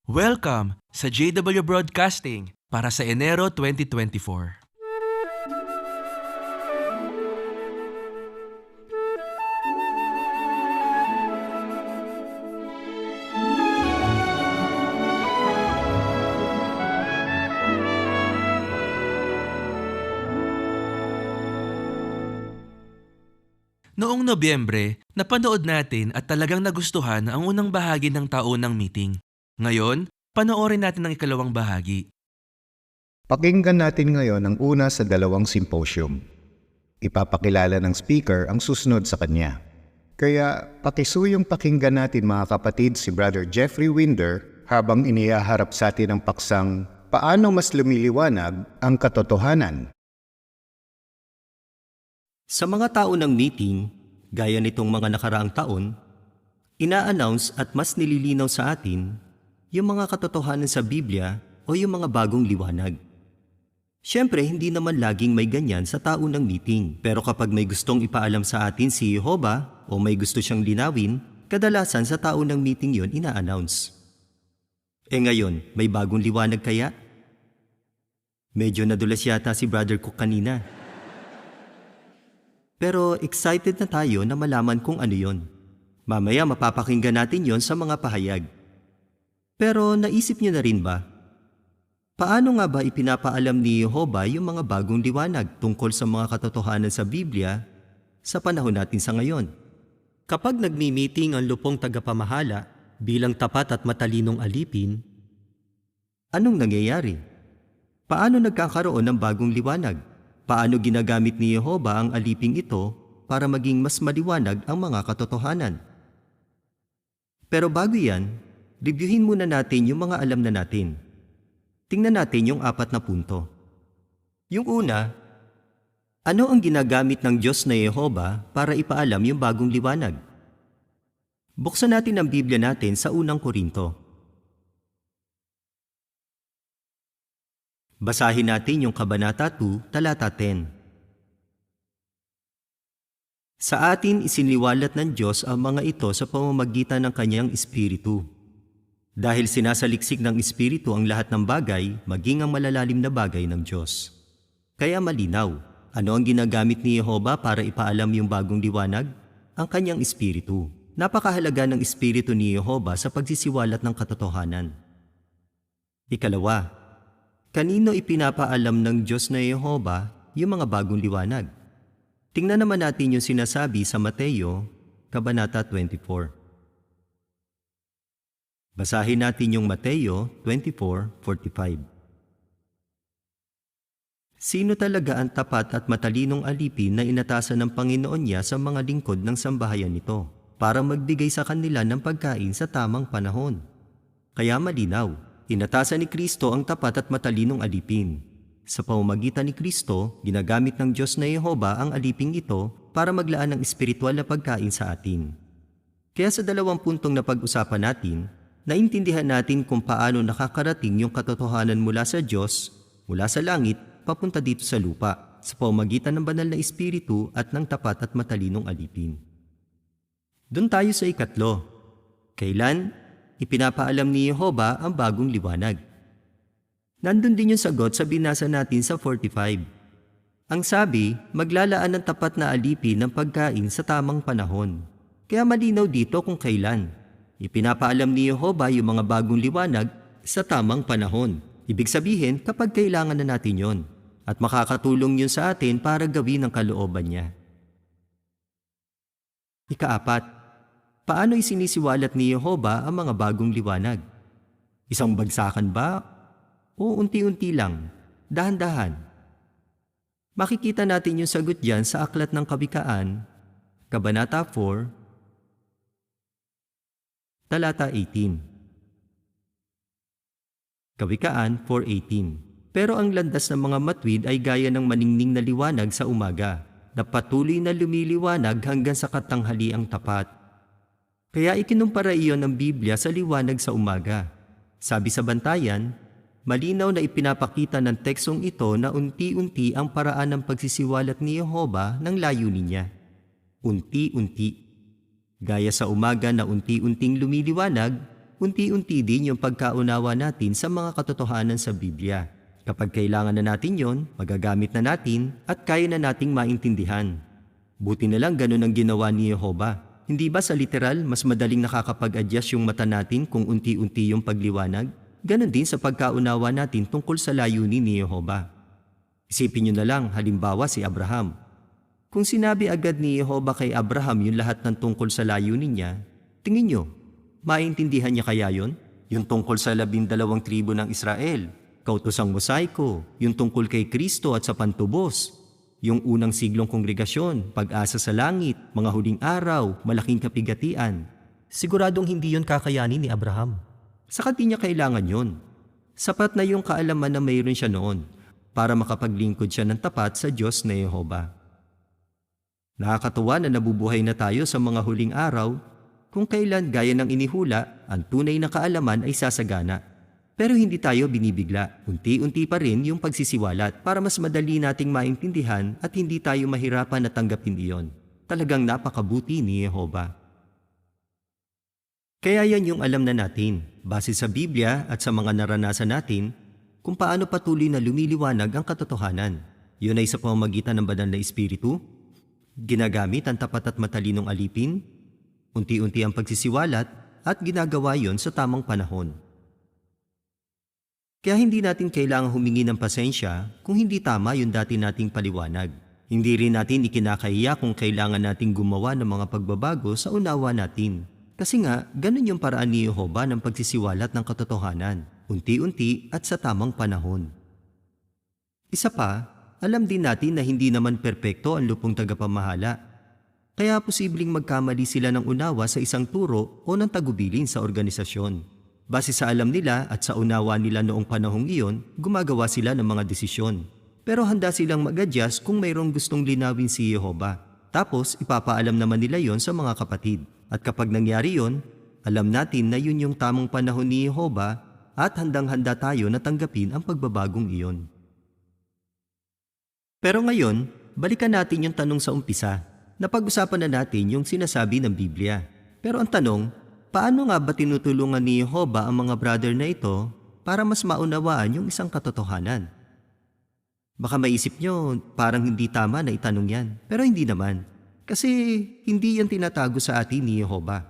Welcome sa JW Broadcasting para sa Enero 2024. Noong Nobyembre, napanood natin at talagang nagustuhan ang unang bahagi ng taunang meeting. Ngayon, panoorin natin ang ikalawang bahagi. Pakinggan natin ngayon ang una sa dalawang symposium. Ipapakilala ng speaker ang susunod sa kanya. Kaya pakisuyong pakinggan natin mga kapatid si Brother Jeffrey Winder habang inihaharap sa atin ang paksang paano mas lumiliwanag ang katotohanan. Sa mga tao ng meeting, gaya nitong mga nakaraang taon, ina-announce at mas nililinaw sa atin yung mga katotohanan sa Biblia o yung mga bagong liwanag. Siyempre, hindi naman laging may ganyan sa tao ng meeting. Pero kapag may gustong ipaalam sa atin si Jehovah o may gusto siyang linawin, kadalasan sa tao ng meeting yon ina-announce. Ngayon, may bagong liwanag kaya? Medyo nadulas yata si Brother Cook kanina. Pero excited na tayo na malaman kung ano yon. Mamaya mapapakinggan natin yon sa mga pahayag. Pero naisip niyo na rin ba? Paano nga ba ipinapaalam ni Jehovah yung mga bagong liwanag tungkol sa mga katotohanan sa Biblia sa panahon natin sa ngayon? Kapag nagmi-meeting ang lupong tagapamahala bilang tapat at matalinong alipin, anong nangyayari? Paano nagkakaroon ng bagong liwanag? Paano ginagamit ni Jehovah ang aliping ito para maging mas maliwanag ang mga katotohanan? Pero bago yan, reviewin muna natin yung mga alam na natin. Tingnan natin yung 4 na punto. Yung una, ano ang ginagamit ng Diyos na Jehovah para ipaalam yung bagong liwanag? Buksan natin ang Biblia natin sa unang Korinto. Basahin natin yung Kabanata 2, Talata 10. Sa atin isinliwalat ng Diyos ang mga ito sa pamamagitan ng Kanyang Espiritu. Dahil sinasaliksik ng Espiritu ang lahat ng bagay, maging ang malalalim na bagay ng Diyos. Kaya malinaw, ano ang ginagamit ni Jehovah para ipaalam yung bagong liwanag? Ang Kanyang Espiritu. Napakahalaga ng Espiritu ni Jehovah sa pagsisiwalat ng katotohanan. Ikalawa, kanino ipinapaalam ng Diyos na Jehovah yung mga bagong liwanag? Tingnan naman natin yung sinasabi sa Mateo, Kabanata 24. Basahin natin yung Mateo 24:45. Sino talaga ang tapat at matalinong alipin na inatasan ng Panginoon niya sa mga lingkod ng sambahayan nito para magbigay sa kanila ng pagkain sa tamang panahon? Kaya malinaw, inatasan ni Kristo ang tapat at matalinong alipin. Sa pamamagitan ni Kristo, ginagamit ng Diyos na Jehovah ang aliping ito para maglaan ng espiritual na pagkain sa atin. Kaya sa 2 puntong na pag-usapan natin, naintindihan natin kung paano nakakarating yung katotohanan mula sa Diyos, mula sa langit, papunta dito sa lupa, sa pamamagitan ng banal na espiritu at ng tapat at matalinong alipin. Doon tayo sa ikatlo. Kailan ipinapaalam ni Jehovah ang bagong liwanag? Nandun din yung sagot sa binasa natin sa 45. Ang sabi, maglalaan ng tapat na alipin ng pagkain sa tamang panahon. Kaya malinaw dito kung kailan. Ipinapaalam ni Jehovah yung mga bagong liwanag sa tamang panahon. Ibig sabihin kapag kailangan na natin yon. At makakatulong yun sa atin para gawin ang kalooban niya. Ika-4, paano isinisiwalat ni Jehovah ang mga bagong liwanag? Isang bagsakan ba? O unti-unti lang, dahan-dahan? Makikita natin yung sagot dyan sa Aklat ng Kawikaan, Kabanata 4, Talata 18. Kawikaan 4:18. Pero ang landas ng mga matwid ay gaya ng maningning na liwanag sa umaga, na patuloy na lumiliwanag hanggang sa katanghaliang tapat. Kaya ikinumpara iyon ng Biblia sa liwanag sa umaga. Sabi sa bantayan, malinaw na ipinapakita ng teksong ito na unti-unti ang paraan ng pagsisiwalat ni Jehovah ng layunin niya. Unti-unti. Gaya sa umaga na unti-unting lumiliwanag, unti-unti din yung pagkaunawa natin sa mga katotohanan sa Biblia. Kapag kailangan na natin yon, magagamit na natin at kaya na nating maintindihan. Buti na lang ganun ang ginawa ni Jehovah. Hindi ba sa literal, mas madaling nakakapag-adjust yung mata natin kung unti-unti yung pagliwanag? Ganon din sa pagkaunawa natin tungkol sa layunin ni Jehovah. Isipin nyo na lang, halimbawa si Abraham. Kung sinabi agad ni Jehovah kay Abraham yung lahat ng tungkol sa layunin niya, tingin nyo, maintindihan niya kaya yon? Yung tungkol sa 12 tribo ng Israel, kautosang mosaiko, yung tungkol kay Kristo at sa pantubos, yung unang siglong kongregasyon, pag-asa sa langit, mga huling araw, malaking kapigatian. Siguradong hindi yon kakayanin ni Abraham. Saka di niya kailangan yon. Sapat na yung kaalaman na mayroon siya noon para makapaglingkod siya ng tapat sa Diyos na Jehovah. Nakakatuwa na nabubuhay na tayo sa mga huling araw kung kailan gaya ng inihula, ang tunay na kaalaman ay sasagana. Pero hindi tayo binibigla. Unti-unti pa rin yung pagsisiwalat para mas madali nating maintindihan at hindi tayo mahirapan na tanggapin iyon. Talagang napakabuti ni Jehovah. Kaya yan yung alam na natin, base sa Biblia at sa mga naranasan natin, kung paano patuloy na lumiliwanag ang katotohanan. Yun ay sa pamamagitan ng Banal na Espiritu, ginagamit ang tapat at matalinong alipin, unti-unti ang pagsisiwalat at ginagawa yon sa tamang panahon. Kaya hindi natin kailangang humingi ng pasensya kung hindi tama yung dati nating paliwanag. Hindi rin natin ikinakahiya kung kailangan nating gumawa ng mga pagbabago sa unawa natin. Kasi nga, ganun yung paraan ni Jehovah ng pagsisiwalat ng katotohanan, unti-unti at sa tamang panahon. Isa pa, alam din natin na hindi naman perpekto ang lupong tagapamahala. Kaya posibleng magkamali sila ng unawa sa isang turo o ng tagubilin sa organisasyon. Base sa alam nila at sa unawa nila noong panahong iyon, gumagawa sila ng mga desisyon. Pero handa silang mag-adjust kung mayroong gustong linawin si Jehovah. Tapos ipapaalam naman nila yon sa mga kapatid. At kapag nangyari yon, alam natin na yun yung tamang panahon ni Jehovah at handang-handa tayo na tanggapin ang pagbabagong iyon. Pero ngayon, balikan natin yung tanong sa umpisa. Napag-usapan na natin yung sinasabi ng Biblia. Pero ang tanong, paano nga ba tinutulungan ni Jehovah ang mga brother na ito para mas maunawaan yung isang katotohanan? Baka maisip nyo, parang hindi tama na itanong yan. Pero hindi naman. Kasi hindi yan tinatago sa atin ni Jehovah.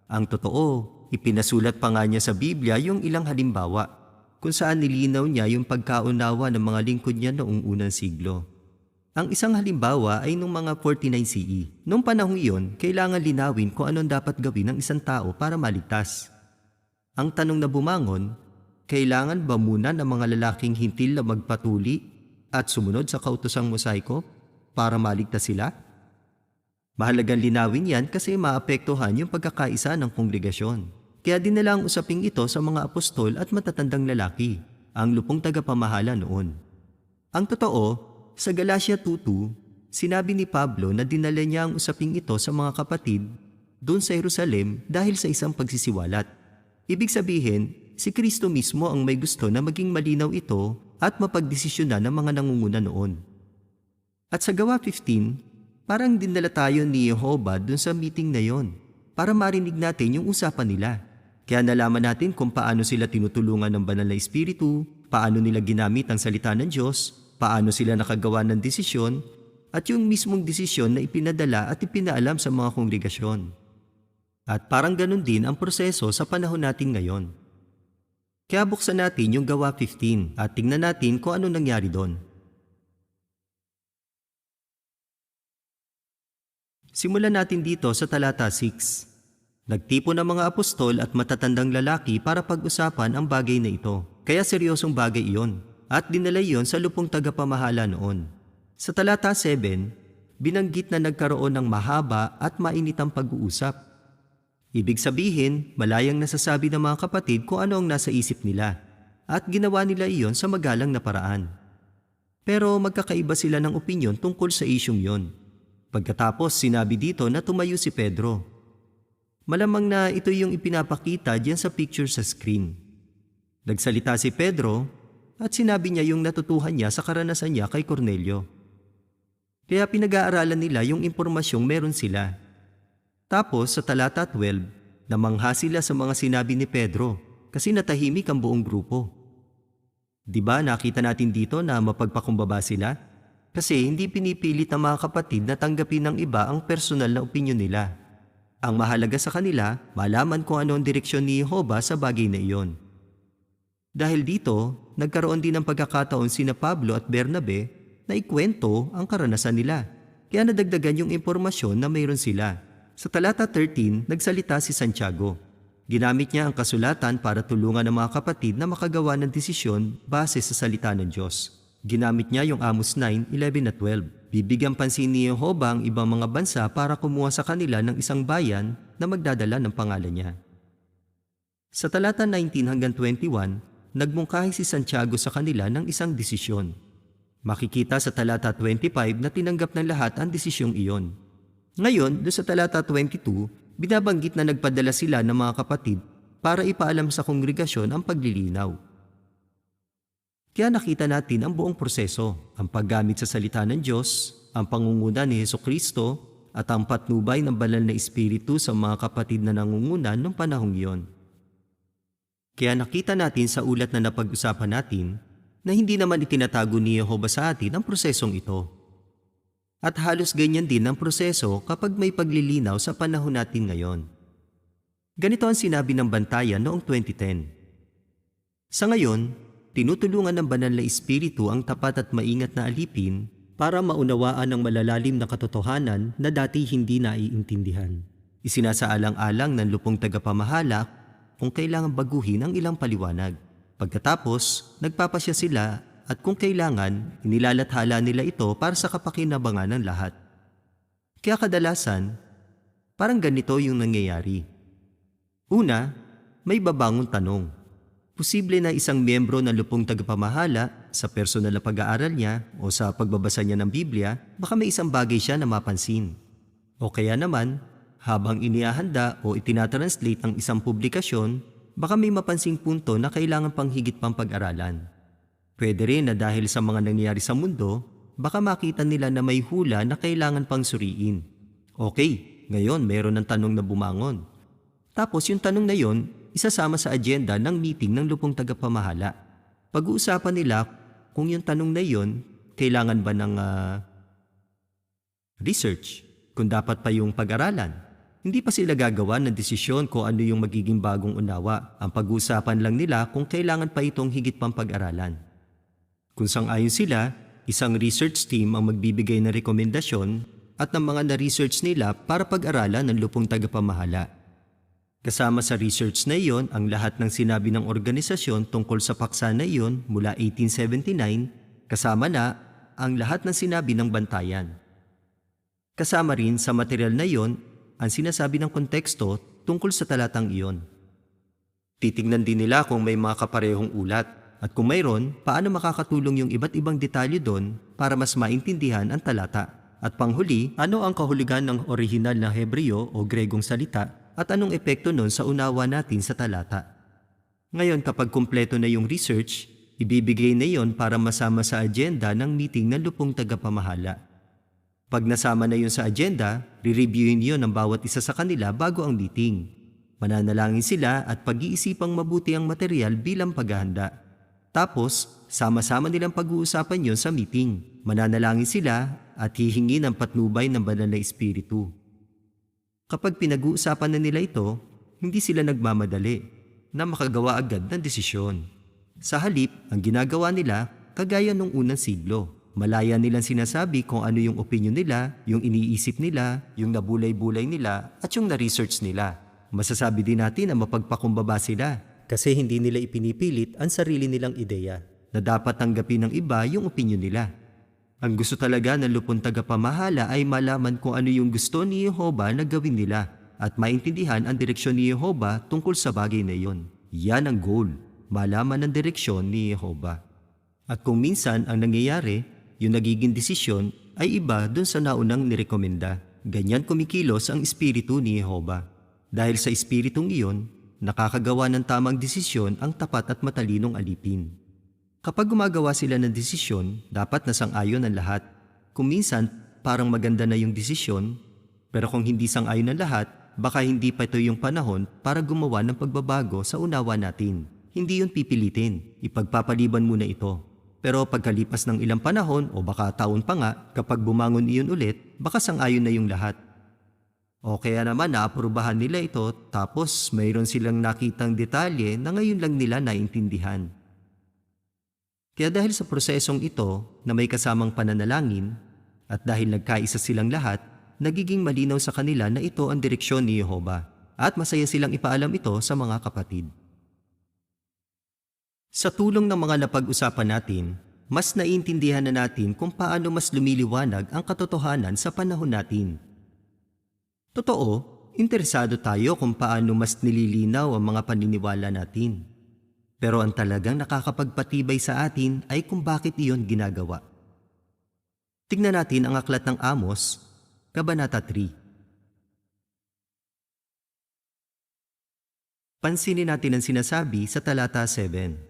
Ang totoo, ipinasulat pa nga niya sa Biblia yung ilang halimbawa kung saan nilinaw niya yung pagkaunawa ng mga lingkod niya noong unang siglo. Ang isang halimbawa ay nung mga 49 CE. Noong panahong iyon, kailangan linawin kung anong dapat gawin ng isang tao para maligtas. Ang tanong na bumangon, kailangan ba muna ng mga lalaking hintil na magpatuli at sumunod sa kautosang mosaiko para maligtas sila? Mahalagang linawin yan kasi maapektuhan yung pagkakaisa ng kongregasyon. Kaya dinala ang usaping ito sa mga apostol at matatandang lalaki, ang lupong tagapamahala noon. Ang totoo, sa Galatia 2:2, sinabi ni Pablo na dinala niya ang usaping ito sa mga kapatid doon sa Jerusalem dahil sa isang pagsisiwalat. Ibig sabihin, si Kristo mismo ang may gusto na maging malinaw ito at mapagdesisyonan ng mga nangunguna noon. At sa Gawa 15, parang dinala tayo ni Jehovah doon sa meeting na yon para marinig natin yung usapan nila. Kaya nalaman natin kung paano sila tinutulungan ng Banal na Espiritu, paano nila ginamit ang salita ng Diyos, paano sila nakagawa ng desisyon, at yung mismong desisyon na ipinadala at ipinaalam sa mga kongregasyon. At parang ganun din ang proseso sa panahon natin ngayon. Kaya buksan natin yung Gawa 15 at tingnan natin kung ano nangyari doon. Simulan natin dito sa talata 6. Nagtipon ang mga apostol at matatandang lalaki para pag-usapan ang bagay na ito. Kaya seryosong bagay iyon. At dinala iyon sa lupong tagapamahala noon. Sa talata 7, binanggit na nagkaroon ng mahaba at mainitang pag-uusap. Ibig sabihin, malayang nasasabi ng mga kapatid kung ano ang nasa isip nila at ginawa nila iyon sa magalang na paraan. Pero magkakaiba sila ng opinyon tungkol sa isyong yon. Pagkatapos sinabi dito na tumayo si Pedro. Malamang na ito yung ipinapakita diyan sa picture sa screen. Nagsalita si Pedro at sinabi niya yung natutuhan niya sa karanasan niya kay Cornelio. Kaya pinag-aaralan nila yung impormasyong meron sila. Tapos sa talata 12, Namangha sila sa mga sinabi ni Pedro kasi natahimik ang buong grupo. Di ba nakita natin dito na mapagpakumbaba sila? Kasi hindi pinipilit ng mga kapatid na tanggapin ng iba ang personal na opinyon nila. Ang mahalaga sa kanila, malaman kung ano ang direksyon ni Jehovah sa bagay na iyon. Dahil dito, nagkaroon din ng pagkakataon sina Pablo at Bernabe na ikwento ang karanasan nila. Kaya nadagdagan yung impormasyon na mayroon sila. Sa talata 13, nagsalita si Santiago. Ginamit niya ang kasulatan para tulungan ang mga kapatid na makagawa ng desisyon base sa salita ng Diyos. Ginamit niya yung Amos 9:11 at 12. Bibigyan pansin ni Jehovah ang ibang mga bansa para kumuha sa kanila ng isang bayan na magdadala ng pangalan niya. Sa talata 19 hanggang 21, nagmungkahi si Santiago sa kanila ng isang desisyon. Makikita sa talata 25 na tinanggap ng lahat ang desisyong iyon. Ngayon, doon sa talata 22, binabanggit na nagpadala sila ng mga kapatid para ipaalam sa kongregasyon ang paglilinaw. Kaya nakita natin ang buong proseso, ang paggamit sa salita ng Diyos, ang pangunguna ni Hesukristo, at ang patnubay ng banal na espiritu sa mga kapatid na nangungunan noong panahong iyon. Kaya nakita natin sa ulat na napag-usapan natin na hindi naman itinatago ni Jehovah sa atin ang prosesong ito. At halos ganyan din ang proseso kapag may paglilinaw sa panahon natin ngayon. Ganito ang sinabi ng Bantayan noong 2010. Sa ngayon, tinutulungan ng banal na espiritu ang tapat at maingat na alipin para maunawaan ang malalalim na katotohanan na dati hindi naiintindihan. Isinasaalang-alang ng lupong tagapamahala kung kailangan baguhin ang ilang paliwanag. Pagkatapos, nagpapasya sila at kung kailangan, inilalathala nila ito para sa kapakinabangan ng lahat. Kaya kadalasan, parang ganito yung nangyayari. Una, may babangon tanong. Posible na isang miyembro ng lupong tagapamahala sa personal na pag-aaral niya o sa pagbabasa niya ng Biblia, baka may isang bagay siya na mapansin. O kaya naman, habang inihahanda o itinatranslate ang isang publikasyon, baka may mapansing punto na kailangan pang higit pang pag-aralan. Pwede rin na dahil sa mga nangyayari sa mundo, baka makita nila na may hula na kailangan pang suriin. Okay, ngayon meron ng tanong na bumangon. Tapos yung tanong na yon, isasama sa agenda ng meeting ng lupong tagapamahala. Pag-uusapan nila kung yung tanong na yon, kailangan ba ng research, kung dapat pa yung pag-aralan. Hindi pa sila gagawa ng desisyon kung ano yung magiging bagong unawa. Ang pag-uusapan lang nila kung kailangan pa itong higit pang pag-aralan. Kung sang-ayon sila, isang research team ang magbibigay ng rekomendasyon at ng mga na-research nila para pag-aralan ng lupong tagapamahala. Kasama sa research na iyon ang lahat ng sinabi ng organisasyon tungkol sa paksa na iyon mula 1879, kasama na ang lahat ng sinabi ng Bantayan. Kasama rin sa material na iyon ang sinasabi ng konteksto tungkol sa talatang iyon. Titingnan din nila kung may mga kaparehong ulat at kung mayroon, paano makakatulong yung iba't ibang detalye doon para mas maintindihan ang talata. At panghuli, ano ang kahulugan ng orihinal na Hebreo o Gregong salita at anong epekto nun sa unawa natin sa talata. Ngayon kapag kumpleto na yung research, ibibigay na yon para masama sa agenda ng meeting ng lupong tagapamahala. Pag nasama na yun sa agenda, re-reviewin yun ng bawat isa sa kanila bago ang meeting. Mananalangin sila at pag-iisipang mabuti ang material bilang paghahanda. Tapos, sama-sama nilang pag-uusapan yon sa meeting. Mananalangin sila at hihingi ng patnubay ng banal na espiritu. Kapag pinag-uusapan na nila ito, hindi sila nagmamadali na makagawa agad ng desisyon. Sa halip, ang ginagawa nila, kagaya nung unang siglo. Malaya nilang sinasabi kung ano yung opinion nila, yung iniisip nila, yung nabulay-bulay nila, at yung na-research nila. Masasabi din natin na mapagpakumbaba sila kasi hindi nila ipinipilit ang sarili nilang ideya na dapat tanggapin ng iba yung opinion nila. Ang gusto talaga ng lupong tagapamahala ay malaman kung ano yung gusto ni Jehovah na gawin nila at maintindihan ang direksyon ni Jehovah tungkol sa bagay na iyon. Yan ang goal, malaman ang direksyon ni Jehovah. At kung minsan ang nangyayari, yung nagiging desisyon ay iba dun sa naunang nirekomenda. Ganyan kumikilos ang espiritu ni Jehovah. Dahil sa espiritong iyon, nakakagawa ng tamang desisyon ang tapat at matalinong alipin. Kapag gumagawa sila ng desisyon, dapat nasang-ayon ang lahat. Kung minsan, parang maganda na yung desisyon, pero kung hindi sang-ayon ang lahat, baka hindi pa ito yung panahon para gumawa ng pagbabago sa unawa natin. Hindi yun pipilitin, ipagpapaliban muna ito. Pero pagkalipas ng ilang panahon o baka taon pa nga, kapag bumangon iyon ulit, baka sang-ayon na yung lahat. O kaya naman naaprubahan nila ito tapos mayroon silang nakitang detalye na ngayon lang nila naintindihan. Kaya dahil sa prosesong ito na may kasamang pananalangin at dahil nagkaisa silang lahat, nagiging malinaw sa kanila na ito ang direksyon ni Jehova at masaya silang ipaalam ito sa mga kapatid. Sa tulong ng mga napag-usapan natin, mas naiintindihan na natin kung paano mas lumiliwanag ang katotohanan sa panahon natin. Totoo, interesado tayo kung paano mas nililinaw ang mga paniniwala natin. Pero ang talagang nakakapagpatibay sa atin ay kung bakit iyon ginagawa. Tingnan natin ang aklat ng Amos, Kabanata 3. Pansinin natin ang sinasabi sa talata 7.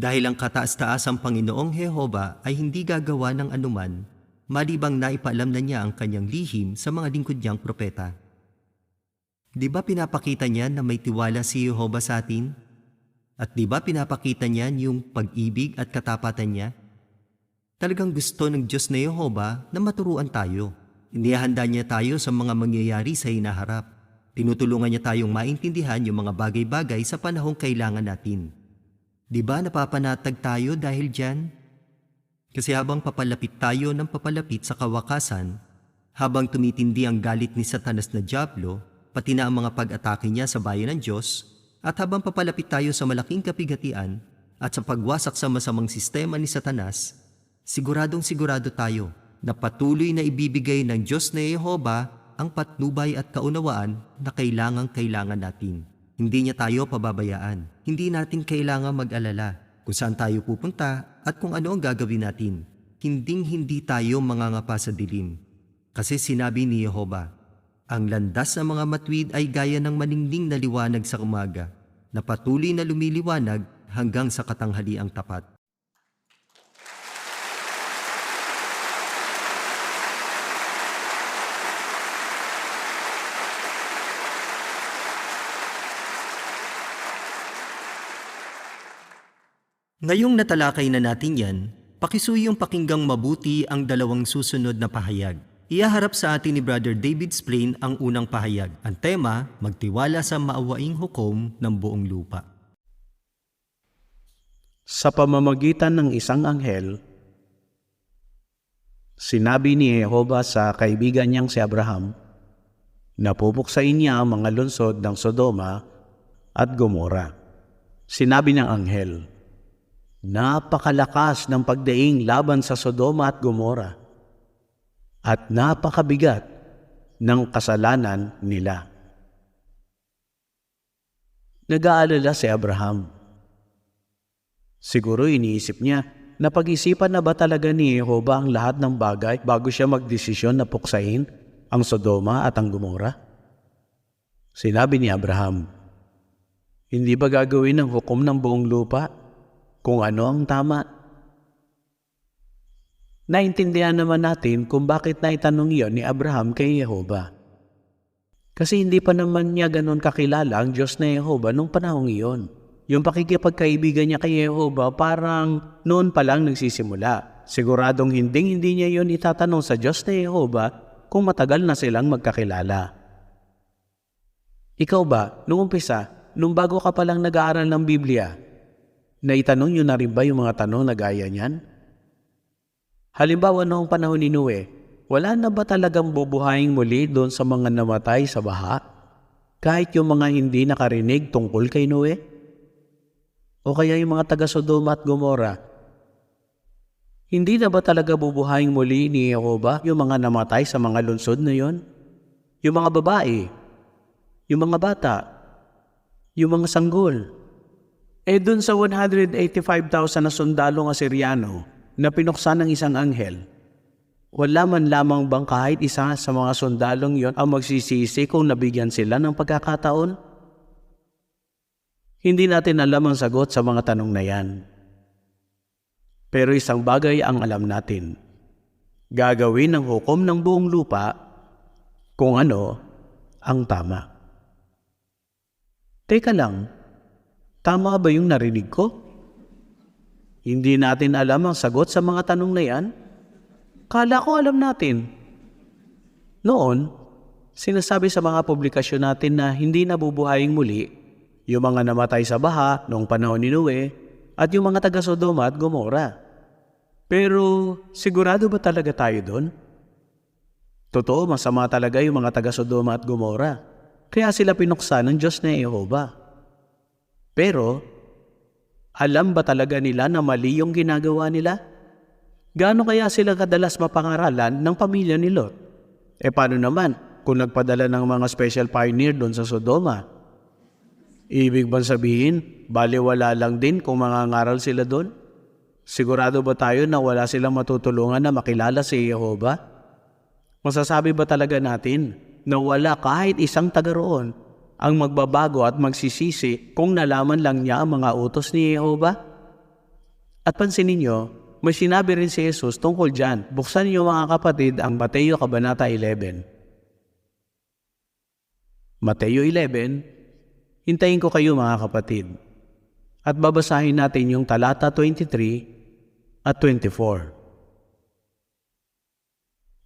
Dahil ang kataas-taasang Panginoong Jehova ay hindi gagawa ng anuman, malibang naipaalam na niya ang kanyang lihim sa mga lingkod niyang propeta. Di ba pinapakita niya na may tiwala si Jehova sa atin? At di ba pinapakita niya yung pag-ibig at katapatan niya? Talagang gusto ng Diyos na Jehova na maturuan tayo. Inihahanda niya tayo sa mga mangyayari sa hinaharap. Tinutulungan niya tayong maintindihan yung mga bagay-bagay sa panahong kailangan natin. Di ba napapanatag tayo dahil dyan? Kasi habang papalapit tayo ng papalapit sa kawakasan, habang tumitindi ang galit ni Satanas na Diablo, pati na ang mga pag-atake niya sa bayan ng Diyos, at habang papalapit tayo sa malaking kapigatian at sa pagwasak sa masamang sistema ni Satanas, siguradong sigurado tayo na patuloy na ibibigay ng Diyos na Jehova ang patnubay at kaunawaan na kailangan natin. Hindi niya tayo pababayaan. Hindi natin kailangan mag-alala kung saan tayo pupunta at kung ano ang gagawin natin. Hindi tayo mangangapa sa dilim. Kasi sinabi ni Jehova, ang landas ng mga matuwid ay gaya ng maningning na liwanag sa umaga, na patuloy na lumiliwanag hanggang sa katanghaliang tapat. Ngayong natalakay na natin yan, pakisuyong pakinggang mabuti ang dalawang susunod na pahayag. Ihaharap sa atin ni Brother David Splain ang unang pahayag. Ang tema, magtiwala sa maawaing hukom ng buong lupa. Sa pamamagitan ng isang anghel, sinabi ni Jehova sa kaibigan niyang si Abraham, na pupuksain niya ang mga lungsod ng Sodoma at Gomora. Sinabi ng anghel, napakalakas ng pagdaing laban sa Sodoma at Gomora at napakabigat ng kasalanan nila. Nag-aalala si Abraham. Siguro iniisip niya na pag-isipan na ba talaga ni Jehova ang lahat ng bagay bago siya magdesisyon na puksain ang Sodoma at ang Gomora? Sinabi ni Abraham, hindi ba gagawin ng hukom ng buong lupa kung ano ang tama? Naintindihan naman natin kung bakit naitanong iyon ni Abraham kay Jehova. Kasi hindi pa naman niya ganon kakilala ang Diyos na Jehova nung panahong iyon. Yung pakikipagkaibigan niya kay Jehova parang noon pa lang nagsisimula. Siguradong hindi niya iyon itatanong sa Diyos na Jehova kung matagal na silang magkakilala. Ikaw ba, nung umpisa, nung bago ka palang nag-aaral ng Biblia, naitanong niyo na rin ba yung mga tanong na gaya niyan? Halimbawa noong panahon ni Noe, wala na ba talagang bubuhayin muli doon sa mga namatay sa baha? Kahit yung mga hindi nakarinig tungkol kay Noe? O kaya yung mga taga Sodoma at Gomora? Hindi na ba talaga bubuhayin muli ni Jehova yung mga namatay sa mga lungsod na yon? Yung mga babae, yung mga bata, yung mga sanggol? Dun sa 185,000 na sundalong Asyriano na pinuksan ng isang anghel, wala man lamang bang kahit isa sa mga sundalong yon ang magsisisi kung nabigyan sila ng pagkakataon? Hindi natin alam ang sagot sa mga tanong na yan. Pero isang bagay ang alam natin. Gagawin ng hukom ng buong lupa kung ano ang tama. Teka lang, tama ba yung narinig ko? Hindi natin alam ang sagot sa mga tanong na yan? Kala ko alam natin. Noon, sinasabi sa mga publikasyon natin na hindi nabubuhaying muli yung mga namatay sa baha noong panahon ni Noe at yung mga taga Sodoma at Gomora. Pero sigurado ba talaga tayo doon? Totoo, masama talaga yung mga taga Sodoma at Gomora. Kaya sila pinuksa ng Diyos na Yehova. Pero, alam ba talaga nila na mali yung ginagawa nila? Gaano kaya sila kadalas mapangaralan ng pamilya ni Lot? Paano naman kung nagpadala ng mga special pioneer doon sa Sodoma? Ibig bang sabihin, baliwala lang din kung mangangaral sila doon? Sigurado ba tayo na wala silang matutulungan na makilala si Yehova? Masasabi ba talaga natin na wala kahit isang taga roon ang magbabago at magsisisi kung nalaman lang niya ang mga utos ni Yehova? At pansinin niyo, may sinabi rin si Jesus tungkol dyan. Buksan niyo mga kapatid ang Mateo Kabanata 11. Mateo 11, hintayin ko kayo mga kapatid. At babasahin natin yung talata 23 at 24.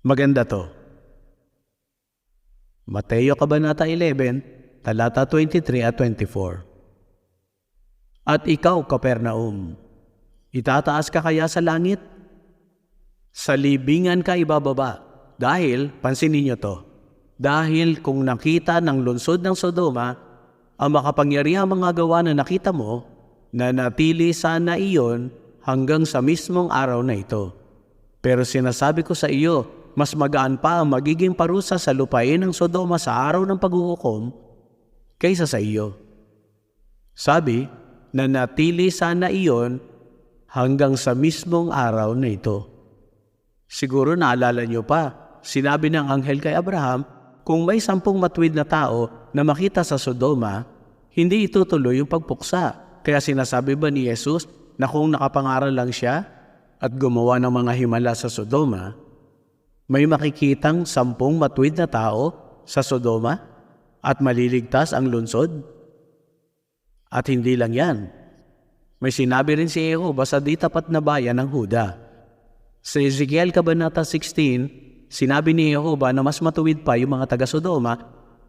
Maganda to. Mateo Kabanata 11, talata 23 at 24. At ikaw, Kapernaum, itataas ka kaya sa langit? Sa libingan ka ibababa. Dahil, pansinin niyo to, dahil kung nakita ng lungsod ng Sodoma ang makapangyarihang mga gawa na nakita mo, na natili sana iyon hanggang sa mismong araw na ito. Pero sinasabi ko sa iyo, mas magaan pa ang magiging parusa sa lupain ng Sodoma sa araw ng paghuhukom kaysa sa iyo. Sabi na natili sana iyon hanggang sa mismong araw na ito. Siguro naalala niyo pa, sinabi ng anghel kay Abraham, kung may 10 matuwid na tao na makita sa Sodoma, hindi itutuloy yung pagpuksa. Kaya sinasabi ba ni Jesus na kung nakapangaral lang siya at gumawa ng mga himala sa Sodoma, may makikitang 10 matuwid na tao sa Sodoma at maliligtas ang lungsod? At hindi lang yan. May sinabi rin si Yehova sa di tapat na bayan ng Huda. Sa Ezekiel Kabanata 16, sinabi ni Yehova na mas matuwid pa yung mga taga Sodoma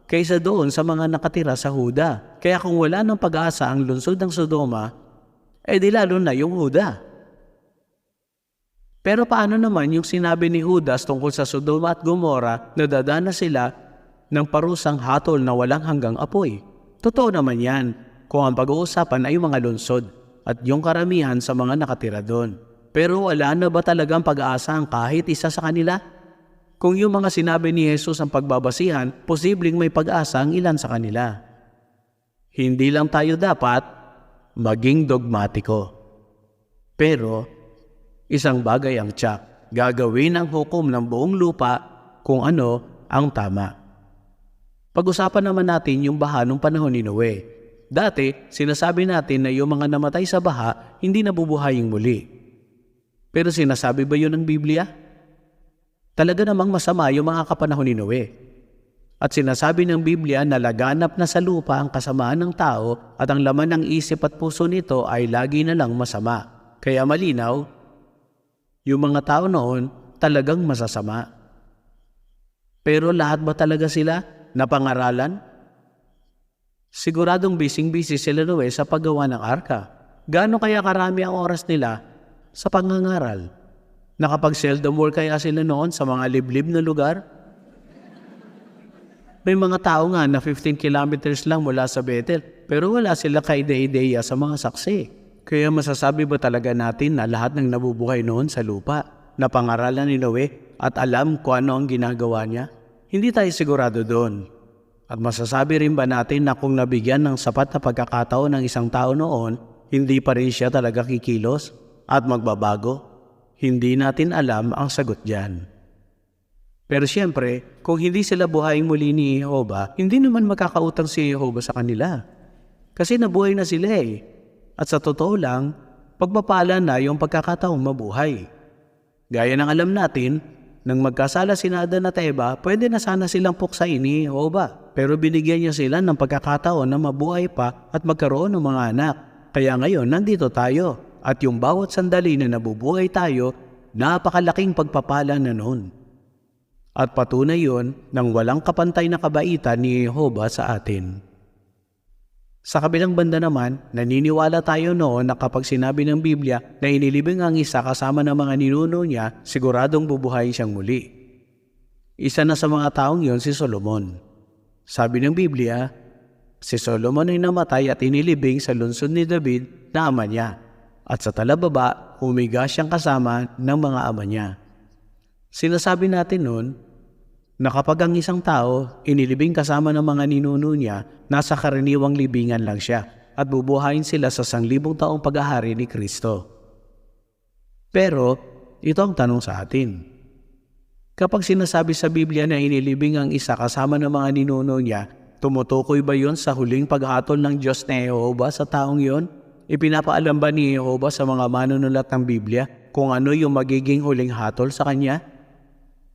kaysa doon sa mga nakatira sa Huda. Kaya kung wala ng pag-asa ang lungsod ng Sodoma, di lalo na yung Huda. Pero paano naman yung sinabi ni Judas tungkol sa Sodoma at Gomora na dadanas sila ng parusang hatol na walang hanggang apoy? Totoo naman yan kung ang pag-uusapan ay yung mga lungsod at yung karamihan sa mga nakatira doon. Pero wala na ba talagang pag-asa ang kahit isa sa kanila? Kung yung mga sinabi ni Jesus ang pagbabasihan, posibleng may pag-asa ang ilan sa kanila. Hindi lang tayo dapat maging dogmatiko. Pero isang bagay ang tiyak, gagawin ang hukom ng buong lupa kung ano ang tama. Pag-usapan naman natin yung baha nung panahon ni Noe. Dati, sinasabi natin na yung mga namatay sa baha hindi nabubuhaying muli. Pero sinasabi ba yun ng Biblia? Talaga namang masama yung mga kapanahon ni Noe. At sinasabi ng Biblia na laganap na sa lupa ang kasamaan ng tao at ang laman ng isip at puso nito ay lagi na lang masama. Kaya malinaw, yung mga tao noon talagang masasama. Pero lahat ba talaga sila napangaralan? Siguradong bising-busy sila Noe sa paggawa ng arka. Gaano kaya karami ang oras nila sa pangangaral? Nakapag-seldom work kaya sila noon sa mga liblib na lugar? May mga tao nga na 15 kilometers lang mula sa Bethel, pero wala sila kaide-ideya sa mga saksi. Kaya masasabi ba talaga natin na lahat ng nabubuhay noon sa lupa na pangaralan ni Noe at alam kung ano ang ginagawa niya? Hindi tayo sigurado doon. At masasabi rin ba natin na kung nabigyan ng sapat na pagkakataon ng isang tao noon, hindi pa rin siya talaga kikilos at magbabago? Hindi natin alam ang sagot diyan. Pero siyempre, kung hindi sila buhayin muli ni Yehova, hindi naman makakautang si Yehova sa kanila. Kasi nabuhay na sila eh. At sa totoo lang, pagpapala na yung pagkakataong mabuhay. Gaya ng alam natin, Nang magkasala si Adan at Eva, pwede na sana silang puksain ni Jehova. Pero binigyan niya sila ng pagkakataon na mabuhay pa at magkaroon ng mga anak. Kaya ngayon, nandito tayo. At yung bawat sandali na nabubuhay tayo, napakalaking pagpapala na noon. At patunay yon ng walang kapantay na kabaitan ni Jehova sa atin. Sa kabilang banda naman, naniniwala tayo noon na kapag sinabi ng Biblia na inilibing ang isa kasama ng mga ninuno niya, siguradong bubuhayin siyang muli. Isa na sa mga taong yon si Solomon. Sabi ng Biblia, si Solomon ay namatay at inilibing sa lungsod ni David na ama niya. At sa talababa, humiga siyang kasama ng mga ama niya. Sinasabi natin noon, na kapag ang isang tao inilibing kasama ng mga ninuno niya, nasa karaniwang libingan lang siya at bubuhayin sila sa 1,000 taong paghahari ni Kristo. Pero ito ang tanong sa atin. Kapag sinasabi sa Biblia na inilibing ang isa kasama ng mga ninuno niya, tumutukoy ba yon sa huling paghatol ng Diyos na Jehova sa taong yon? Ipinapaalam ba ni Jehova sa mga manunulat ng Biblia kung ano yung magiging huling hatol sa kanya?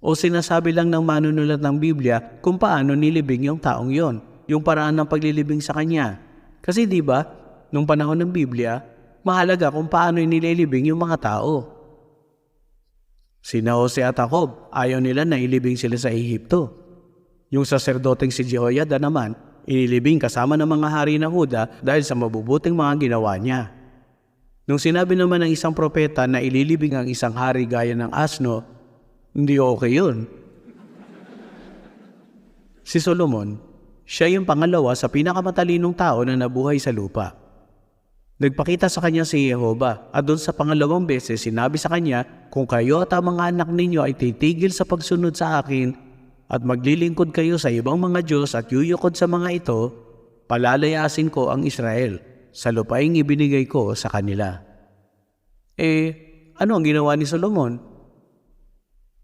O sinasabi lang ng manunulat ng Biblia kung paano nilibing yung taong yon, yung paraan ng paglilibing sa kanya. Kasi di ba, nung panahon ng Biblia, mahalaga kung paano nililibing yung mga tao. Sina Jose at Jacob, ayaw nila na ilibing sila sa Ehipto. Yung saserdoteng si Jehoiada naman, inilibing kasama ng mga hari ng Huda dahil sa mabubuting mga ginawa niya. Nung sinabi naman ng isang propeta na ililibing ang isang hari gaya ng asno, hindi okay yun. Si Solomon, siya yung pangalawa sa pinakamatalinong tao na nabuhay sa lupa. Nagpakita sa kanya si Jehova at doon sa pangalawang beses sinabi sa kanya, kung kayo at ang mga anak ninyo ay titigil sa pagsunod sa akin at maglilingkod kayo sa ibang mga Diyos at yuyukod sa mga ito, palalayasin ko ang Israel sa lupaing ibinigay ko sa kanila. Ano ang ginawa ni Solomon?